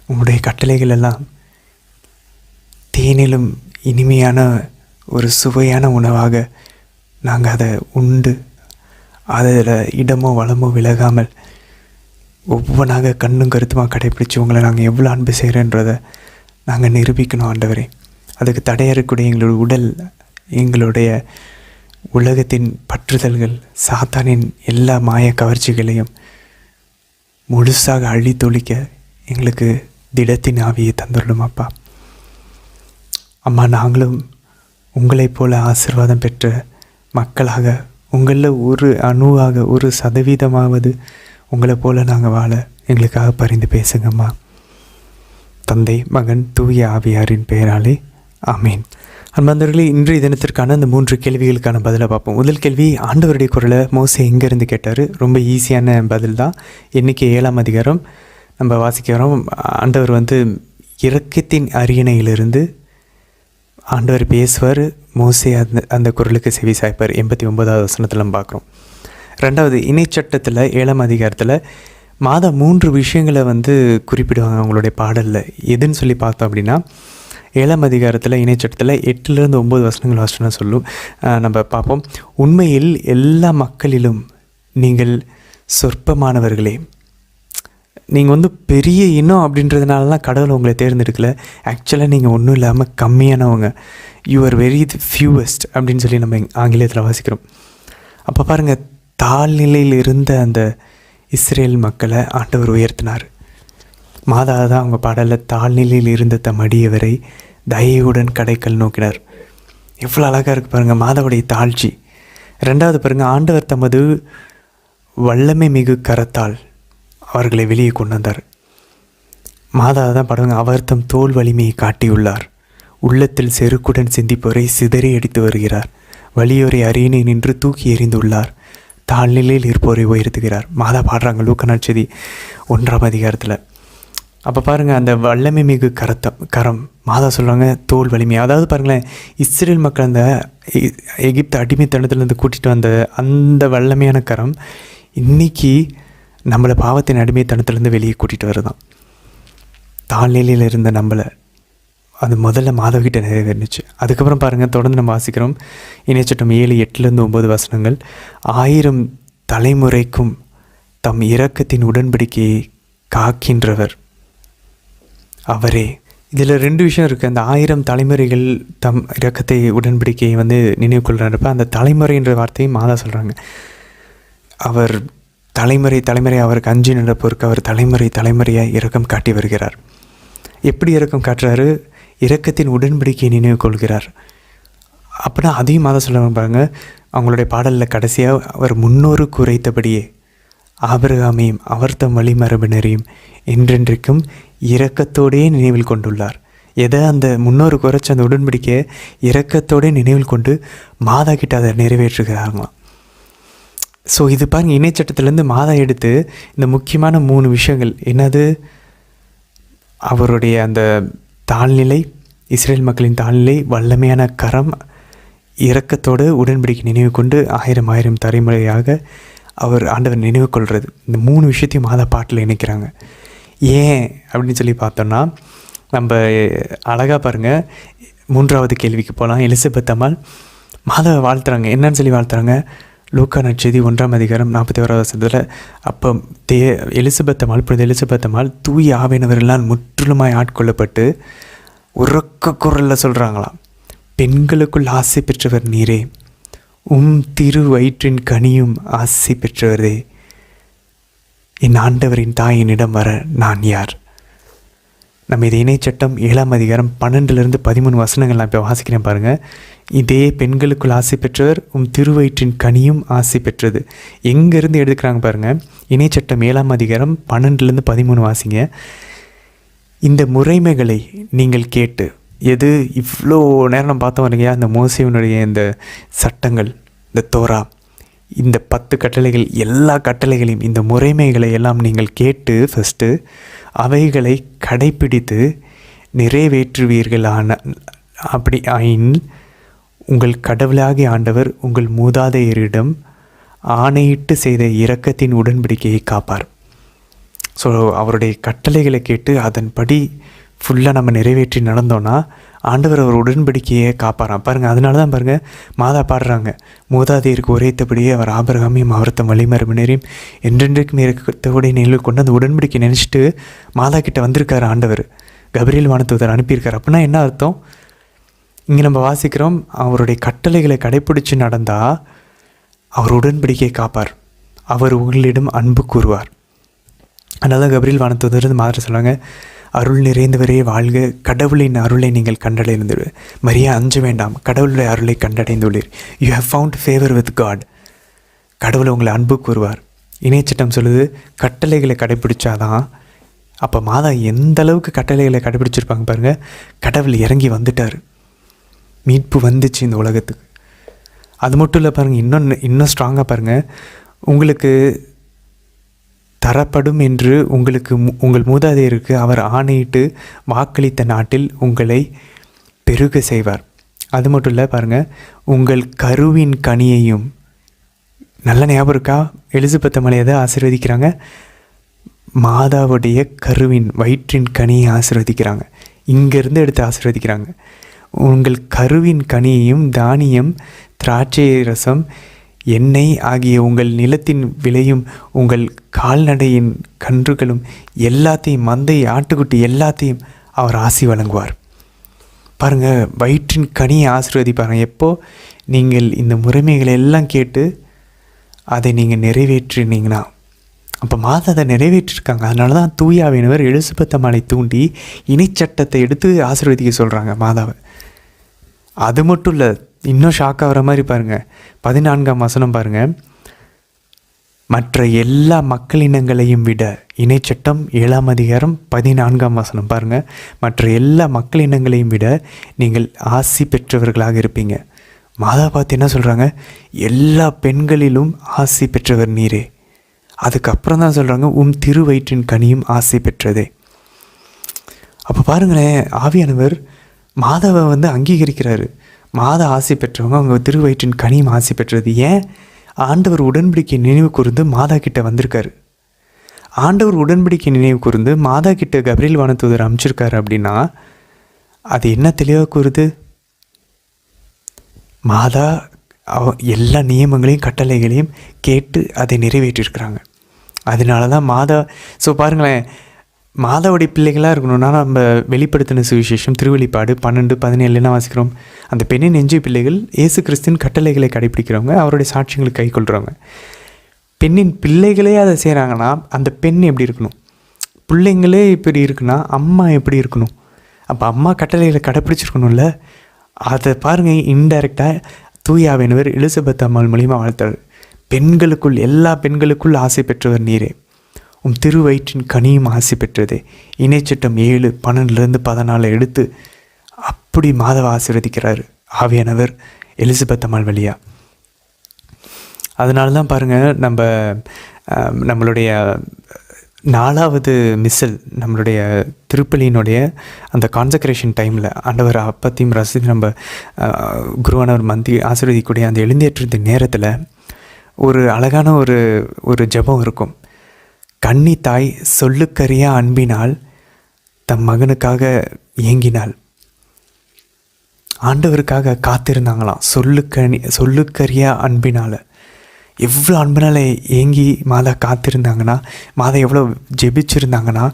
உங்களுடைய கட்டளைகள் எல்லாம் தேனிலும் இனிமையான ஒரு சுவையான உணவாக நாங்கள் அதை உண்டு அதில் இடமோ வளமோ விலகாமல் ஒவ்வொன்றாக கண்ணும் கருத்துமாக கடைப்பிடிச்சு உங்களை நாங்கள் எவ்வளோ அன்பு செய்கிறோன்றதை நாங்கள் நிரூபிக்கணும். ஆண்டவரே, அதுக்கு தடையறக்கூடிய எங்களுடைய உடல், எங்களுடைய உலகத்தின் பற்றுதல்கள், சாத்தானின் எல்லா மாய கவர்ச்சிகளையும் முழுசாக அழித்தொழிக்க எங்களுக்கு திடத்தின் ஆவியை தந்துள்ளோம் அப்பா. அம்மா, நாங்களும் உங்களைப் போல ஆசீர்வாதம் பெற்ற மக்களாக, உங்களில் ஒரு அணுவாக, ஒரு சதவீதமாவது உங்களை போல நாங்கள் வாழ எங்களுக்காக பரிந்து பேசுங்கம்மா. தந்தை, மகன், தூய ஆவியாரின் பெயராலே ஆமீன். அன்பார்ந்தவர்களே, இன்றைய தினத்திற்கான அந்த 3 கேள்விகளுக்கான பதிலை பார்ப்போம். முதல் கேள்வி, ஆண்டவருடைய குரலை மோசே எங்கேருந்து கேட்டார்? ரொம்ப ஈஸியான பதில் தான். எண்ணிக்கை 7ஆம் அதிகாரம் நம்ம வாசிக்கிறோம். ஆண்டவர் இரக்கத்தின் அரியணையிலிருந்து ஆண்டவர் பேசுவார். மோசே அந்த குரலுக்கு செவி சாய்ப்பார். 89வது வசனத்தில் நம்ம பார்க்குறோம். 2வது, இணைச்சட்டத்தில் 7ஆம் அதிகாரத்தில் மாதம் 3 விஷயங்களை குறிப்பிடுவாங்க அவங்களுடைய பாடலில். எதுன்னு சொல்லி பார்த்தோம் அப்படின்னா, 7ஆம் அதிகாரத்தில் இணைச்சட்டத்தில் 8லேருந்து 9 வசனங்கள் வாசனை சொல்லும். நம்ம பார்ப்போம். உண்மையில் எல்லா மக்களிலும் நீங்கள் சொற்பமானவர்களே. நீங்கள் பெரிய இனம் அப்படின்றதுனாலலாம் கடவுள் உங்களை தேர்ந்தெடுக்கலை. ஆக்சுவலாக நீங்கள் ஒன்றும் இல்லாமல் கம்மியானவங்க. யூ ஆர் வெரி ஃபியூவஸ்ட் அப்படின்னு சொல்லி நம்ம ஆங்கிலத்தில் வாசிக்கிறோம். அப்போ பாருங்கள், தாழ்நிலையில் இருந்த அந்த இஸ்ரேல் மக்களை ஆண்டவர் உயர்த்தினார். மாதா தான் அவங்க பாடலில் தாழ்நிலையில் இருந்த தம் அடியவரை தயவுடன் கடைக்கல் நோக்கினார். எவ்வளோ அழகாக இருக்குது பாருங்கள் மாதாவுடைய தாழ்ச்சி. 2வது பாருங்கள், ஆண்டவர் தமது வல்லமை மிகு கரத்தால் அவர்களை வெளியே கொண்டு வந்தார். மாதா தான் பாடுவாங்க, அவர் தம் தோல் வலிமையை காட்டியுள்ளார். உள்ளத்தில் செருக்குடன் சிந்திப்பவரை சிதறி அடித்து வருகிறார். வலியோரை அரியணை நின்று தூக்கி எறிந்துள்ளார். தாழ்நிலையில் இருப்போரை உயர்த்துகிறார். மாதா பாடுறாங்க லூக்கா நற்செய்தி 1ஆம் அதிகாரத்தில். அப்போ பாருங்கள், அந்த வல்லமை மிகு கரம் மாதா சொல்கிறாங்க தோல் வலிமை. அதாவது பாருங்களேன், இஸ்ரேல் மக்கள் அந்த எகிப்து அடிமைத்தனத்துலேருந்து கூட்டிகிட்டு வந்த அந்த வல்லமையான கரம் இன்றைக்கி நம்மளை பாவத்தின் அடிமைத்தனத்துலேருந்து வெளியே கூட்டிகிட்டு வருதான். தாழ்நிலையில் இருந்த நம்மளை அது முதல்ல மாதவிகிட்ட நிறைவேறிச்சு. அதுக்கப்புறம் பாருங்கள், தொடர்ந்து நம்ம வாசிக்கிறோம். இணைச்சட்டம் 7, 8லேருந்து 9 வசனங்கள். 1000 தலைமுறைக்கும் தம் இரக்கத்தின் உடன்படிக்கையை காக்கின்றவர் அவரே. இதில் 2 விஷயம் இருக்குது. அந்த 1000 தலைமுறைகள் தம் இரக்கத்தை உடன்படிக்கையை வந்து நினைவு கொள்கிறப்ப அந்த தலைமுறைன்ற வார்த்தையை மாதா சொல்கிறாங்க. அவர் தலைமுறை அவருக்கு அஞ்சு நடப்போருக்கு அவர் தலைமுறையாக இரக்கம் காட்டி வருகிறார். எப்படி இரக்கம் காட்டுறாரு? இரக்கத்தின் உடன்படிக்கையை நினைவு கொள்கிறார். அப்படின்னா அதையும் மாதா சொல்லுவாங்க பாருங்க. அவங்களுடைய பாடலில் கடைசியாக அவர் முன்னோருக்கு உரைத்தபடியே ஆபிரகாமையும் அவர் தம் வழிமரபினரையும் என்றென்றைக்கும் இரக்கத்தோடே நினைவில் கொண்டுள்ளார். எதை அந்த முன்னோரு குறைச்ச அந்த உடன்படிக்கையை இரக்கத்தோடே நினைவில் கொண்டு மாதா கிட்ட அதை நிறைவேற்றுகிறாங்களாம். ஸோ இது பாருங்கள், இணைச்சட்டத்திலேருந்து மாதா எடுத்து இந்த முக்கியமான 3 விஷயங்கள் என்னது? அவருடைய அந்த தாழ்நிலை, இஸ்ரேல் மக்களின் தாழ்நிலை, வல்லமையான கரம், இரக்கத்தோடு உடன்படிக்கை நினைவு கொண்டு 1000 தலைமுறையாக அவர் ஆண்டவர் நினைவு கொள்வது. இந்த 3 விஷயத்தையும் மாதா பாட்டில் இணைக்கிறாங்க. ஏன் அப்படின்னு சொல்லி பார்த்தோன்னா, நம்ம அழகாக பாருங்கள், 3வது கேள்விக்கு போகலாம். எலிசபெத் அம்மாள் மாதாவை வாழ்த்துறாங்க. என்னன்னு சொல்லி வாழ்த்துறாங்க? லூக்கா நற்செய்தி 1ஆம் அதிகாரம் 41 அப்போ எலிசபெத் அம்மாள், புனித எலிசபெத் அம்மாள் தூய ஆவியானவர்களால் முற்றிலுமாய் ஆட்கொள்ளப்பட்டு உறக்க குரலில் சொல்கிறாங்களாம், பெண்களுக்குள் ஆசை பெற்றவர் நீரே, திரு வயிற்றின் கனியும் ஆசை பெற்றவரே, என் ஆண்டவரின் தாயினிடம் வர நான் யார்? நம்ம இது இணைச்சட்டம் 7ஆம் அதிகாரம் 12-13 வசனங்கள் நான் இப்போ வாசிக்கிறேன் பாருங்கள். இதே பெண்களுக்குள் ஆசை பெற்றவர் திருவயிற்றின் கனியும் ஆசை பெற்றது. எங்கேருந்து எடுத்துக்கிறாங்க பாருங்கள். இணைச்சட்டம் 7ஆம் அதிகாரம் 12-13 வாசிங்க. இந்த முறைமைகளை நீங்கள் கேட்டு, எது இவ்வளோ நேரம் நம்ம பார்த்தோம் இல்லையா, இந்த மோசேயினுடைய இந்த சட்டங்கள், இந்த தோரா, இந்த 10 கட்டளைகள், எல்லா கட்டளைகளையும், இந்த முறைமைகளை எல்லாம் நீங்கள் கேட்டு ஃபஸ்ட்டு அவைகளை கடைப்பிடித்து நிறைவேற்றுவீர்களான அப்படி ஆயின் உங்கள் கடவுளாகிய ஆண்டவர் உங்கள் மூதாதையரிடம் ஆணையிட்டு செய்த இரக்கத்தின் உடன்படிக்கையை காப்பார். ஸோ அவருடைய கட்டளைகளை கேட்டு அதன்படி ஃபுல்லாக நம்ம நிறைவேற்றி நடந்தோன்னா ஆண்டவர் அவர் உடன்படிக்கையை காப்பாராம். பாருங்கள், அதனால தான் பாருங்கள் மாதா பாடுறாங்க, மூதாதையருக்கு உரைத்தபடியே அவர் ஆபிரகாமையும் அவர் தம் வழிமரபினரையும் என்றென்றைக்கும் இரக்கத்தோடு நினைவு கொண்டு அந்த உடன்படிக்கை நினச்சிட்டு மாதா கிட்ட வந்திருக்காரு ஆண்டவர். கபிரியேல் வானதூதர் அனுப்பியிருக்கார். அப்படின்னா என்ன அர்த்தம்? இங்கே நம்ம வாசிக்கிறோம், அவருடைய கட்டளைகளை கடைப்பிடிச்சு நடந்தால் அவர் உடன்படிக்கையை காப்பார், அவர் உங்களிடம் அன்பு கூறுவார். அதனால தான் கபிரியேல் வானதூதர் மாதிரி சொல்லுவாங்க, அருள் நிறைந்தவரே வாழ்க, கடவுளின் அருளை நீங்கள் கண்டடைந்து மரியா அஞ்ச வேண்டாம், கடவுளுடைய அருளை கண்டடைந்துள்ளீர். You have found favour with God. கடவுளை உங்களை அன்பு கூறுவார். இணையச்சட்டம் சொல்லுது கட்டளைகளை கடைப்பிடிச்சாதான். அப்போ மாதா எந்த அளவுக்கு கட்டளைகளை கடைப்பிடிச்சிருப்பாங்க பாருங்கள். கடவுள் இறங்கி வந்துட்டார், மீட்பு வந்துச்சு இந்த உலகத்துக்கு. அது மட்டும் இல்லை பாருங்கள், இன்னும் ஸ்ட்ராங்காக பாருங்கள், உங்களுக்கு தரப்படும் என்று உங்களுக்கு உங்கள் மூதாதையருக்கு அவர் ஆணையிட்டு வாக்களித்த நாட்டில் உங்களை பெருக செய்வார். அது மட்டும் இல்லை பாருங்கள், உங்கள் கருவின் கனியையும், நல்ல ஞாபகம் இருக்கா? எலிசபெத் அம்மாளை எதை ஆசீர்வதிக்கிறாங்க? மாதாவுடைய கருவின் வயிற்றின் கனியை ஆசீர்வதிக்கிறாங்க. இங்கேருந்து எடுத்து ஆசீர்வதிக்கிறாங்க. உங்கள் கருவின் கனியையும் தானியம், திராட்சை ரசம், எண்ணெய் ஆகிய உங்கள் நிலத்தின் விளையும் உங்கள் கால்நடையின் கன்றுகளும் எல்லாத்தையும், மந்தை, ஆட்டுக்குட்டி எல்லாத்தையும் அவர் ஆசி வழங்குவார். பாருங்கள், வயிற்றின் கனியை ஆசீர்வதிப்பாங்க. எப்போ நீங்கள் இந்த முறைமைகளை எல்லாம் கேட்டு அதை நீங்கள் நிறைவேற்றினீங்கன்னா. அப்போ மாதா அதை நிறைவேற்றிருக்காங்க. அதனால தான் தூயாவினவர் எலிசபெத் அம்மாளை தூண்டி இணைச்சட்டத்தை எடுத்து ஆசீர்வதிக்க சொல்கிறாங்க மாதாவை. அது மட்டும் இல்லை, இன்னும் ஷாக் ஆகிற மாதிரி பாருங்கள், 14ஆம் வசனம் பாருங்கள். மற்ற எல்லா மக்களினங்களையும் விட, இணைச்சட்டம் 7ஆம் அதிகாரம் 14ஆம் வசனம் பாருங்கள். மற்ற எல்லா மக்களினங்களையும் விட நீங்கள் ஆசி பெற்றவர்களாக இருப்பீங்க. மாதா பார்த்து என்ன சொல்கிறாங்க? எல்லா பெண்களிலும் ஆசி பெற்றவர் நீரே. அதுக்கப்புறம் தான் சொல்கிறாங்க, திருவயிற்றின் கனியும் ஆசை பெற்றதே. அப்போ பாருங்களேன், ஆவியானவர் மாதாவை அங்கீகரிக்கிறாரு. மாதா ஆசை பெற்றவங்க, அவங்க திருவயிற்றின் கனியும் ஆசை பெற்றது. ஏன்? ஆண்டவர் உடன்படிக்கை நினைவு கூர்ந்து மாதா கிட்ட வந்திருக்காரு. ஆண்டவர் உடன்படிக்கை நினைவு கூர்ந்து மாதா கிட்ட கபிரியேல் வானதூதர் அமைச்சிருக்காரு. அப்படின்னா அது என்ன தெளிவாக கூறுது? மாதா எல்லா நியமங்களையும் கட்டளைகளையும் கேட்டு அதை நிறைவேற்றிருக்கிறாங்க. அதனால தான் மாதா. ஸோ பாருங்களேன், மாதாவுடைய பிள்ளைகளாக இருக்கணும்னா நம்ம வெளிப்படுத்தின சுவிசேஷம் திருவெளிப்பாடு 12-17 என்ன வாசிக்கிறோம்? அந்த பெண்ணின் நெஞ்சு பிள்ளைகள் இயேசு கிறிஸ்துவின் கட்டளைகளை கடைப்பிடிக்கிறவங்க, அவருடைய சாட்சியங்களை கை கொள்கிறவங்க. பெண்ணின் பிள்ளைகளே அதை செய்கிறாங்கன்னா அந்த பெண் எப்படி இருக்கணும்? பிள்ளைங்களே இப்படி இருக்குன்னா அம்மா எப்படி இருக்கணும்? அப்போ அம்மா கட்டளைகளை கடைப்பிடிச்சிருக்கணும்ல. அதை பாருங்கள், இன்டைரக்டாக தூயாவினவர் எலிசபெத் அம்மாள் மூலியமாக வாழ்த்தார். பெண்களுக்குள் எல்லா பெண்களுக்குள் ஆசை பெற்றவர் நீரே, உம் திருவயிற்றின் கனியும் ஆசை பெற்றதே. இணைச்சட்டம் 7:12-14 எடுத்து அப்படி மாதவ ஆசீர்வதிக்கிறார் ஆவியானவர் எலிசபெத் அம்மாள் வழியா. அதனால தான் பாருங்கள், நம்மளுடைய 4வது மிஸ்ஸல், நம்மளுடைய திருப்பலியினுடைய அந்த கான்சக்ரேஷன் டைமில் ஆண்டவர் அப்பத்தையும் ரசித்து நம்ம குருவானவர் மந்தி ஆசீர்வதிக்கூடிய அந்த எழுந்தேற்ற நேரத்தில் ஒரு அழகான ஒரு ஜெபம் இருக்கும். கன்னி தாய் சொல்லுக்கரியா அன்பினால் தம் மகனுக்காக ஏங்கினாள். ஆண்டவருக்காக காத்திருந்தாங்களாம். சொல்லுக்கரியா அன்பினால் எவ்வளோ அன்பினால் ஏங்கி மாதா காத்திருந்தாங்கன்னா, மாதா எவ்வளோ ஜெபிச்சிருந்தாங்கன்னா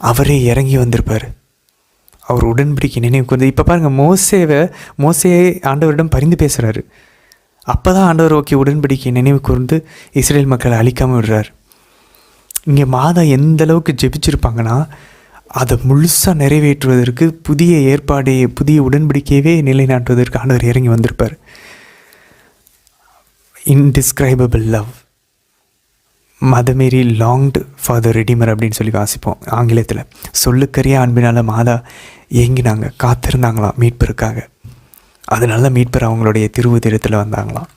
அவரே இறங்கி வந்திருப்பார். அவர் உடன்படிக்கை நினைவு கூர்ந்து. இப்போ பாருங்கள், மோசேயை ஆண்டவரிடம் பரிந்து பேசுகிறாரு. அப்போ தான் ஆண்டவர் ஓகே உடன்படிக்கை நினைவு கூர்ந்து இஸ்ரேல் மக்களை அழிக்காமல் விடுறார். இங்கே மாதா எந்த அளவுக்கு ஜெபிச்சிருப்பாங்கன்னா அதை முழுசாக நிறைவேற்றுவதற்கு, புதிய ஏற்பாடை, புதிய உடன்படிக்கையவே நிலைநாட்டுவதற்கு ஆண்டவர் இறங்கி வந்திருப்பார். Indescribable love, Mother Mary longed for the redeemer அப்படின்னு சொல்லி வாசிப்போம் ஆங்கிலத்தில். சொல்லுக்கரியா அன்பினால் மாதா ஏங்கினாங்க, காத்திருந்தாங்களாம் மீட்பருக்காக. அதனால மீட்பர் அவங்களுடைய திருவுதிரத்தில் வந்தாங்களாம்.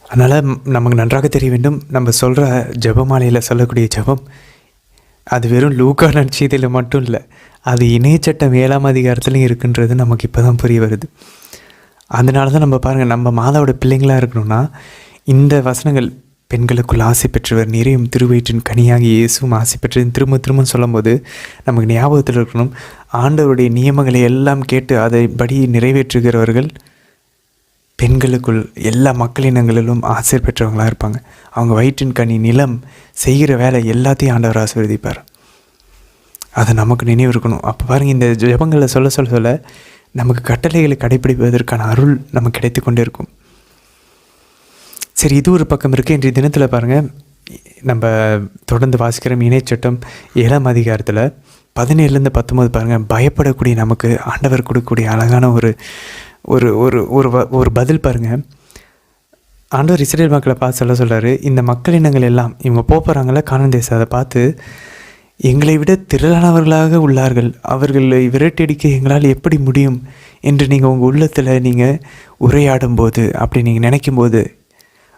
அதனால் நமக்கு நன்றாக தெரிய வேண்டும், நம்ம சொல்கிற ஜெபமாலையில் சொல்லக்கூடிய ஜெபம் அது வெறும் லூக்கா நற்செய்தியில் மட்டும் இல்லை, அது இணையச்சட்டம் 7ஆம் அதிகாரத்துலையும் இருக்குன்றது நமக்கு இப்போ தான் புரிய வருது. அதனால தான் நம்ம பாருங்கள், நம்ம மாதாவோட பிள்ளைங்களாக இருக்கணும்னா இந்த வசனங்கள், பெண்களுக்குள் ஆசை பெற்றவர் நிறையும் திருவயிற்றின் கனியாகி இயேசுவும் ஆசை பெற்றதுன்னு திரும்ப திரும்ப சொல்லும்போது நமக்கு ஞாபகத்தில் இருக்கணும், ஆண்டவருடைய நியமங்களை எல்லாம் கேட்டு அதை படி நிறைவேற்றுகிறவர்கள் பெண்களுக்குள் எல்லா மக்களினங்களிலும் ஆசை பெற்றவங்களாக இருப்பாங்க. அவங்க வயிற்றின் கனி, நிலம், செய்கிற வேலை எல்லாத்தையும் ஆண்டவர் ஆசீர்வதிப்பார். அதை நமக்கு நினைவு இருக்கணும். அப்போ பாருங்கள், இந்த ஜெபங்களை சொல்ல சொல்ல சொல்ல நமக்கு கட்டளைகளை கடைப்பிடிப்பதற்கான அருள் நமக்கு கிடைத்து கொண்டே இருக்கும். சரி, இது ஒரு பக்கம் இருக்குது. இன்றைய தினத்தில் பாருங்கள், நம்ம தொடர்ந்து வாசிக்கிறோம் இணைச்சட்டம் 7ஆம் அதிகாரத்தில் 17-19 பாருங்கள். பயப்படக்கூடிய நமக்கு ஆண்டவர் கொடுக்கக்கூடிய அழகான ஒரு ஒரு ஒரு ஒரு பதில் பாருங்கள். ஆண்டவர் இஸ்ரேல் மக்களை பார்த்து சொல்கிறாரு, இந்த மக்களினங்கள் எல்லாம் இவங்க போகிறாங்கள கானான் தேசம், அதை பார்த்து எங்களை விட திரளானவர்களாக உள்ளார்கள், அவர்களை விரட்டியடிக்க எங்களால் எப்படி முடியும் என்று நீங்கள் உங்கள் உள்ளத்தில் நீங்கள் உரையாடும்போது, அப்படி நீங்கள் நினைக்கும்போது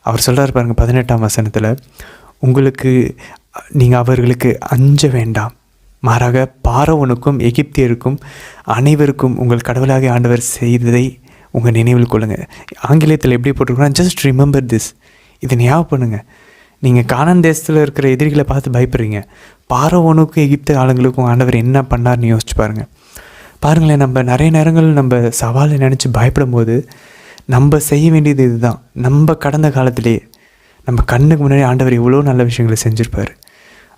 அவர் சொல்கிறார் பாருங்கள் 18ஆம் வசனத்தில், உங்களுக்கு நீங்கள் அவர்களுக்கு அஞ்ச வேண்டாம், மாறாக பார்வோனுக்கும் எகிப்தியருக்கும் அனைவருக்கும் உங்கள் கடவுளாக ஆண்டவர் செய்ததை உங்கள் நினைவில் கொள்ளுங்கள். ஆங்கிலத்தில் எப்படி போட்டிருக்கோன்னா, ஜஸ்ட் ரிமெம்பர் திஸ், இதை ஞாபகம் பண்ணுங்கள். நீங்கள் கானான் தேசத்தில் இருக்கிற எதிரிகளை பார்த்து பயப்படுறீங்க, பார்வோனுக்கும் எகிப்து ஆளுங்களுக்கும் ஆண்டவர் என்ன பண்ணார்னு யோசிச்சு பாருங்களேன். நம்ம நிறைய நேரங்கள் நம்ம சவாலை நினச்சி பயப்படும் போது நம்ம செய்ய வேண்டியது இதுதான். நம்ம கடந்த காலத்திலேயே நம்ம கண்ணுக்கு முன்னாடி ஆண்டவர் எவ்வளோ நல்ல விஷயங்களை செஞ்சுருப்பார்,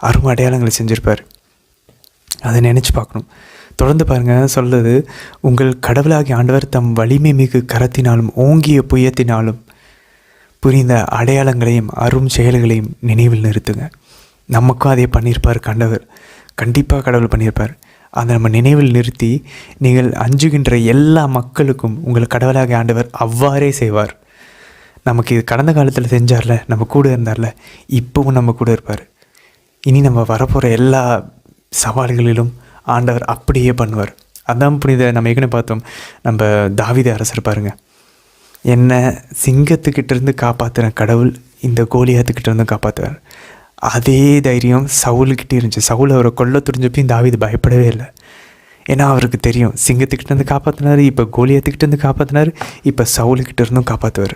அருமை அடையாளங்களை செஞ்சுருப்பார். அதை நினச்சி பார்க்கணும். தொடர்ந்து பாருங்கள், சொல்லுது, உங்கள் கடவுளாகிய ஆண்டவர் தம் வலிமை மிகு கரத்தினாலும் ஓங்கிய புயத்தினாலும் புரிந்த அடையாளங்களையும் அரும் செயல்களையும் நினைவில் நிறுத்துங்க. நமக்கும் அதே பண்ணியிருப்பார் ஆண்டவர், கண்டிப்பாக கடவுள் பண்ணியிருப்பார். அதை நம்ம நினைவில் நிறுத்தி, நீங்கள் அஞ்சுகின்ற எல்லா மக்களுக்கும் உங்கள் கடவுளாகிய ஆண்டவர் அவ்வாறே செய்வார். நமக்கு இது கடந்த காலத்தில் செஞ்சார்ல, நம்ம கூட இருந்தார்ல, இப்போவும் நம்ம கூட இருப்பார். இனி நம்ம வரப்போகிற எல்லா சவால்களிலும் ஆண்டவர் அப்படியே பண்ணுவார். அதான் புனித நம்ம ஏற்கனவே பார்த்தோம், நம்ம தாவீது அரசர் பாருங்க, என்ன சிங்கத்துக்கிட்டேருந்து காப்பாற்றுற கடவுள் இந்த கோலியாத்துக்கிட்டேருந்து காப்பாற்றுவார். அதே தைரியம் சவுல்கிட்டே இருந்துச்சு. சவுல் அவரை கொல்ல துரிஞ்சப்பையும் தாவீது பயப்படவே இல்லை. ஏன்னா அவருக்கு தெரியும், சிங்கத்துக்கிட்டேருந்து காப்பாற்றினார், இப்போ கோலியாத்துக்கிட்டேருந்து காப்பாற்றினார், இப்போ சவுலுக்கிட்ட இருந்தும் காப்பாற்றுவார்.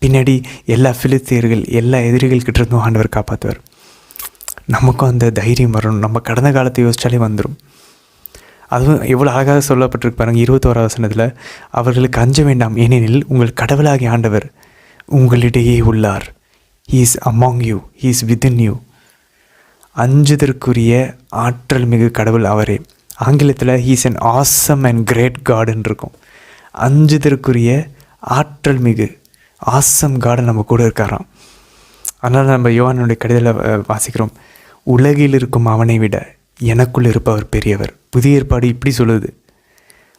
பின்னாடி எல்லா பிலிஸ்தியர்கள் எல்லா எதிரிகள்கிட்ட இருந்தும் ஆண்டவர் காப்பாற்றுவார். நமக்கும் அந்த தைரியம் வரணும். நம்ம கடந்த காலத்தை யோசிச்சாலே வந்துடும். அதுவும் எவ்வளோ அழகாக சொல்லப்பட்டிருக்கு பாருங்கள் 21ஆம் வசனத்தில், அவர்களுக்கு அஞ்ச வேண்டாம், ஏனெனில் உங்கள் கடவுளாகிய ஆண்டவர் உங்களிடையே உள்ளார். He is among you, He is within you. அஞ்சுதற்குரிய ஆற்றல் மிகு கடவுள் அவரே. ஆங்கிலத்தில் he's an awesome and great காடுன்னு இருக்கும். அஞ்சுதற்குரிய ஆற்றல் மிகு ஆசம் காடு நம்ம கூட இருக்காராம். அதனால் நம்ம யோவானுடைய கடிதத்தில் வாசிக்கிறோம், உலகில் இருக்கும் அவனை விட எனக்குள் இருப்பவர் பெரியவர். புதிய ஏற்பாடு இப்படி சொல்லுது,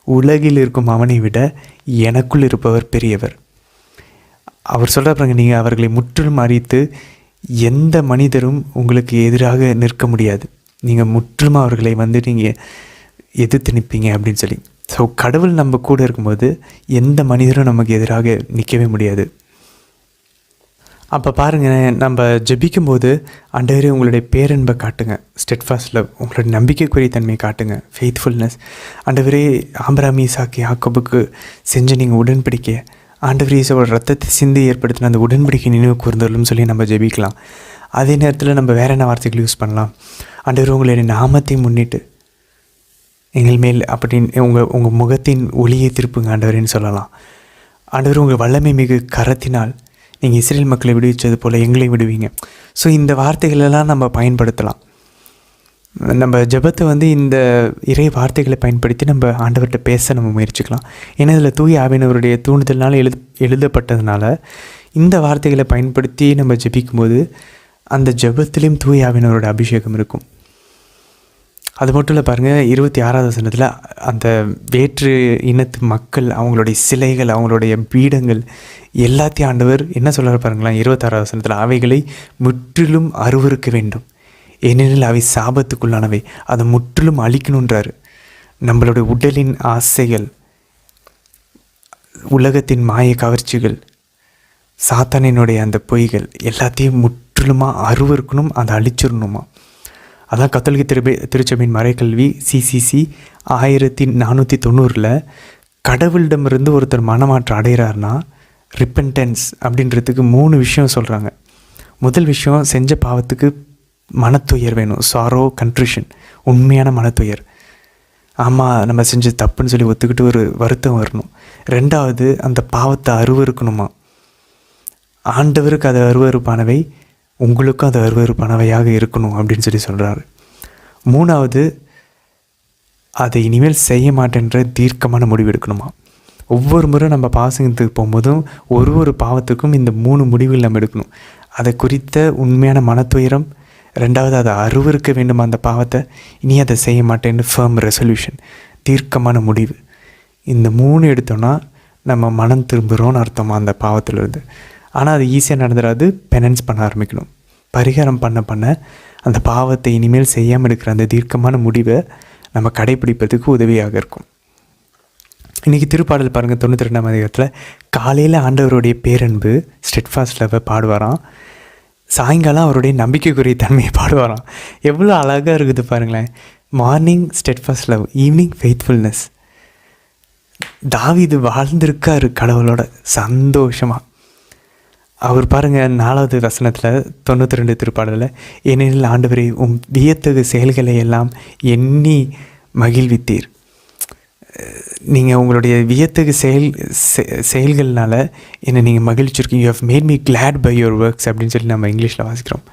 உலகில் இருக்கும் அவனை விட எனக்குள் இருப்பவர் பெரியவர். அவர் சொல்கிறப்பங்க, நீங்கள் அவர்களை முற்றிலும் அறித்து எந்த மனிதரும் உங்களுக்கு எதிராக நிற்க முடியாது, நீங்கள் முற்றிலும் அவர்களை நீங்கள் எதிர்த்து நிற்பீங்க அப்படின்னு சொல்லி. ஸோ கடவுள் நம்ம கூட இருக்கும்போது எந்த மனிதரும் நமக்கு எதிராக நிற்கவே முடியாது. அப்போ பாருங்கள், நம்ம ஜெபிக்கும்போது ஆண்டவரே உங்களுடைய பேரன்பை காட்டுங்க, ஸ்டெட்ஃபாஸ்ட் லவ், உங்களுடைய நம்பிக்கைக்குரிய தன்மையை காட்டுங்க, ஃபெய்த்ஃபுல்னஸ். ஆண்டவரே ஆபிரகாம் ஈசாக்கு யாக்கோபுக்கு செஞ்ச நீங்கள் உடன்படிக்கை, ஆண்டவர் ஈசாவோட ரத்தத்தை சிந்தி ஏற்படுத்தின அந்த உடன்படிக்கை நினைவு கூர்ந்தலும் சொல்லி நம்ம ஜெபிக்கலாம். அதே நேரத்தில் நம்ம வேறு என்ன வார்த்தைகள் யூஸ் பண்ணலாம்? ஆண்டவர் உங்களுடைய நாமத்தை முன்னிட்டு எங்கள் மேல் அப்படின்னு உங்கள் முகத்தின் ஒளியை திருப்புங்க ஆண்டவரேன்னு சொல்லலாம். ஆண்டவர் உங்கள் வல்லமை மிகு கரத்தினால் நீங்கள் இஸ்ரேல் மக்களை விடுவிச்சது போல் எங்களை விடுவீங்க. ஸோ இந்த வார்த்தைகளெல்லாம் நம்ம பயன்படுத்தலாம். நம்ம ஜெபத்தை இந்த இறை வார்த்தைகளை பயன்படுத்தி நம்ம ஆண்டவர்கிட்ட பேச நம்ம முயற்சிக்கலாம். ஏன்னா இதில் தூய ஆவியானவருடைய தூண்டுதல்னால் எழுதப்பட்டதுனால இந்த வார்த்தைகளை பயன்படுத்தி நம்ம ஜெபிக்கும்போது அந்த ஜெபத்திலையும் தூய ஆவியானவரோட அபிஷேகம் இருக்கும். அது மட்டும் இல்லை பாருங்கள், 26வது வசனத்தில் அந்த வேற்று இனத்து மக்கள், அவங்களுடைய சிலைகள், அவங்களுடைய பீடங்கள் எல்லாத்தையும் ஆண்டவர் என்ன சொல்கிறார் பாருங்களேன். 26வது வசனத்தில் அவைகளை முற்றிலும் அருவருக்க வேண்டும், ஏனெனில் அவை சாபத்துக்குள்ளானவை, அதை முற்றிலும் அழிக்கணுன்றார். நம்மளுடைய உடலின் ஆசைகள், உலகத்தின் மாய கவர்ச்சிகள், சாத்தானினுடைய அந்த பொய்கள் எல்லாத்தையும் முற்றிலுமாக அருவருக்கணும், அதை அழிச்சிடணுமா. அதான் கத்தோலிக்க திருச்சபையின் மறைக்கல்வி CCC 1490 கடவுளிடமிருந்து ஒருத்தர் மனமாற்றம் அடைகிறாருன்னா ரிப்பென்டன்ஸ் அப்படின்றதுக்கு 3 விஷயம் சொல்கிறாங்க. முதல் விஷயம், செஞ்ச பாவத்துக்கு மனத்துயர் வேணும், சாரோ கன்ட்ரிஷன், உண்மையான மனத்துயர். ஆமாம் நம்ம செஞ்ச தப்புன்னு சொல்லி ஒத்துக்கிட்டு ஒரு வருத்தம் வரணும். 2வது, அந்த பாவத்தை அருவருக்கணுமா. ஆண்டவருக்கு அது அருவருப்பானவை, உங்களுக்கும் அது அருவருப்பானவையாக இருக்கணும் அப்படின்னு சொல்லி சொல்கிறாரு. 3வது, அதை இனிமேல் செய்ய மாட்டேன்ற தீர்க்கமான முடிவு எடுக்கணுமா. ஒவ்வொரு முறை நம்ம பாவத்துக்கு போகும்போதும் ஒரு பாவத்துக்கும் இந்த 3 முடிவுகள் நம்ம எடுக்கணும். அதை குறித்த உண்மையான மனத்துயரம், 2வது அதை அருவருக்க வேண்டுமா அந்த பாவத்தை, இனி அதை செய்ய மாட்டேன்னு ஃபர்ம் ரெசல்யூஷன், தீர்க்கமான முடிவு. இந்த 3 எடுத்தோன்னா நம்ம மனம் திரும்புகிறோன்னு அர்த்தமா அந்த பாவத்திலிருந்து. ஆனால் அது ஈஸியாக நடந்துடாது. பெனன்ஸ் பண்ண ஆரம்பிக்கணும். பரிகாரம் பண்ண அந்த பாவத்தை இனிமேல் செய்யாமல் இருக்கிற அந்த தீர்க்கமான முடிவை நம்ம கடைப்பிடிப்பதுக்கு உதவியாக இருக்கும். இன்றைக்கி திருப்பாடல் பாருங்கள், 92ஆம் அதிகாரத்தில் காலையில் ஆண்டவருடைய பேரன்பு ஸ்டெட்ஃபாஸ்ட் லவ்வை பாடுவாராம், சாயங்காலம் அவருடைய நம்பிக்கைக்குரிய தன்மையை பாடுவாராம். எவ்வளோ அழகாக இருக்குது பாருங்களேன். Morning steadfast love, evening faithfulness. தாவீது வாழ்ந்திருக்காரு கடவுளோட சந்தோஷமாக. அவர் பாருங்கள் 4வது வசனத்தில் 92 திருப்பாடலில், ஏனெனில் ஆண்டவரே வியத்தகு செயல்களை எல்லாம் எண்ணி மகிழ்வித்தீர். நீங்கள் உங்களுடைய வியத்தகு செயல்கள்னால என்னை நீங்கள் மகிழ்ச்சிருக்கீங்க. You have made me glad by your works அப்படின்னு சொல்லி நம்ம இங்கிலீஷில் வாசிக்கிறோம்.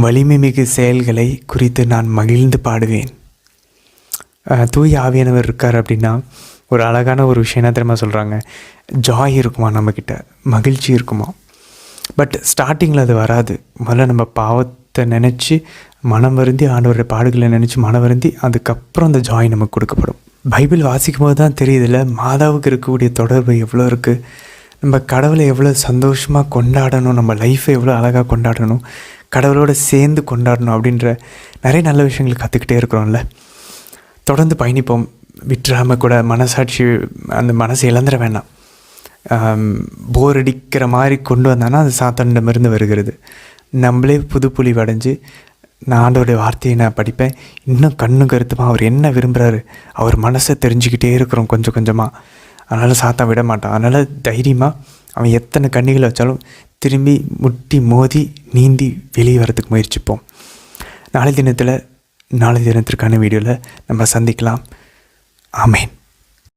வலிமை மிகு செயல்களை குறித்து நான் மகிழ்ந்து பாடுவேன். தூய ஆவியானவர் இருக்கார் அப்படின்னா ஒரு அழகான ஒரு விஷயம் என்ன தெரியுமா சொல்கிறாங்க, ஜாய் இருக்குமா, நம்மக்கிட்ட மகிழ்ச்சி இருக்குமா. பட் ஸ்டார்டிங்கில் அது வராது. முதல்ல நம்ம பாவத்தை நினச்சி மனம் வருந்தி, ஆண்டவருடைய பாடுகளை நினச்சி மனம் வருந்தி, அதுக்கப்புறம் அந்த ஜாய் நமக்கு கொடுக்கப்படும். பைபிள் வாசிக்கும் போது தான் தெரியுதுல்ல, மாதாவுக்கு இருக்கக்கூடிய தொடர்பு எவ்வளோ இருக்குது. நம்ம கடவுளை எவ்வளோ சந்தோஷமாக கொண்டாடணும், நம்ம லைஃப்பை எவ்வளோ அழகாக கொண்டாடணும், கடவுளோடு சேர்ந்து கொண்டாடணும் அப்படின்ற நிறைய நல்ல விஷயங்கள் கற்றுக்கிட்டே இருக்கிறோம்ல. தொடர்ந்து பயணிப்போம், விட்டுறாமல் கூட. மனசாட்சி அந்த மனசை இழந்துட வேண்டாம். போர் அடிக்கிற மாதிரி கொண்டு வந்தானா அது சாத்தானிடமிருந்து வருகிறது. நம்மளே புது புலிவு அடைஞ்சு நான் ஆண்டவருடைய வார்த்தையை நான் படிப்பேன், இன்னும் கண்ணு கருத்துமாக அவர் என்ன விரும்புகிறாரு, அவர் மனசை தெரிஞ்சுக்கிட்டே இருக்கிறோம் கொஞ்சம் கொஞ்சமாக. அதனால் சாத்தான் விட மாட்டான். அதனால் தைரியமாக அவன் எத்தனை கண்ணிகளை வச்சாலும் திரும்பி முட்டி மோதி நீந்தி வெளியே வரதுக்கு முயற்சிப்போம். நாளை தினத்திற்கான வீடியோவில் நம்ம சந்திக்கலாம். ஆமேன்.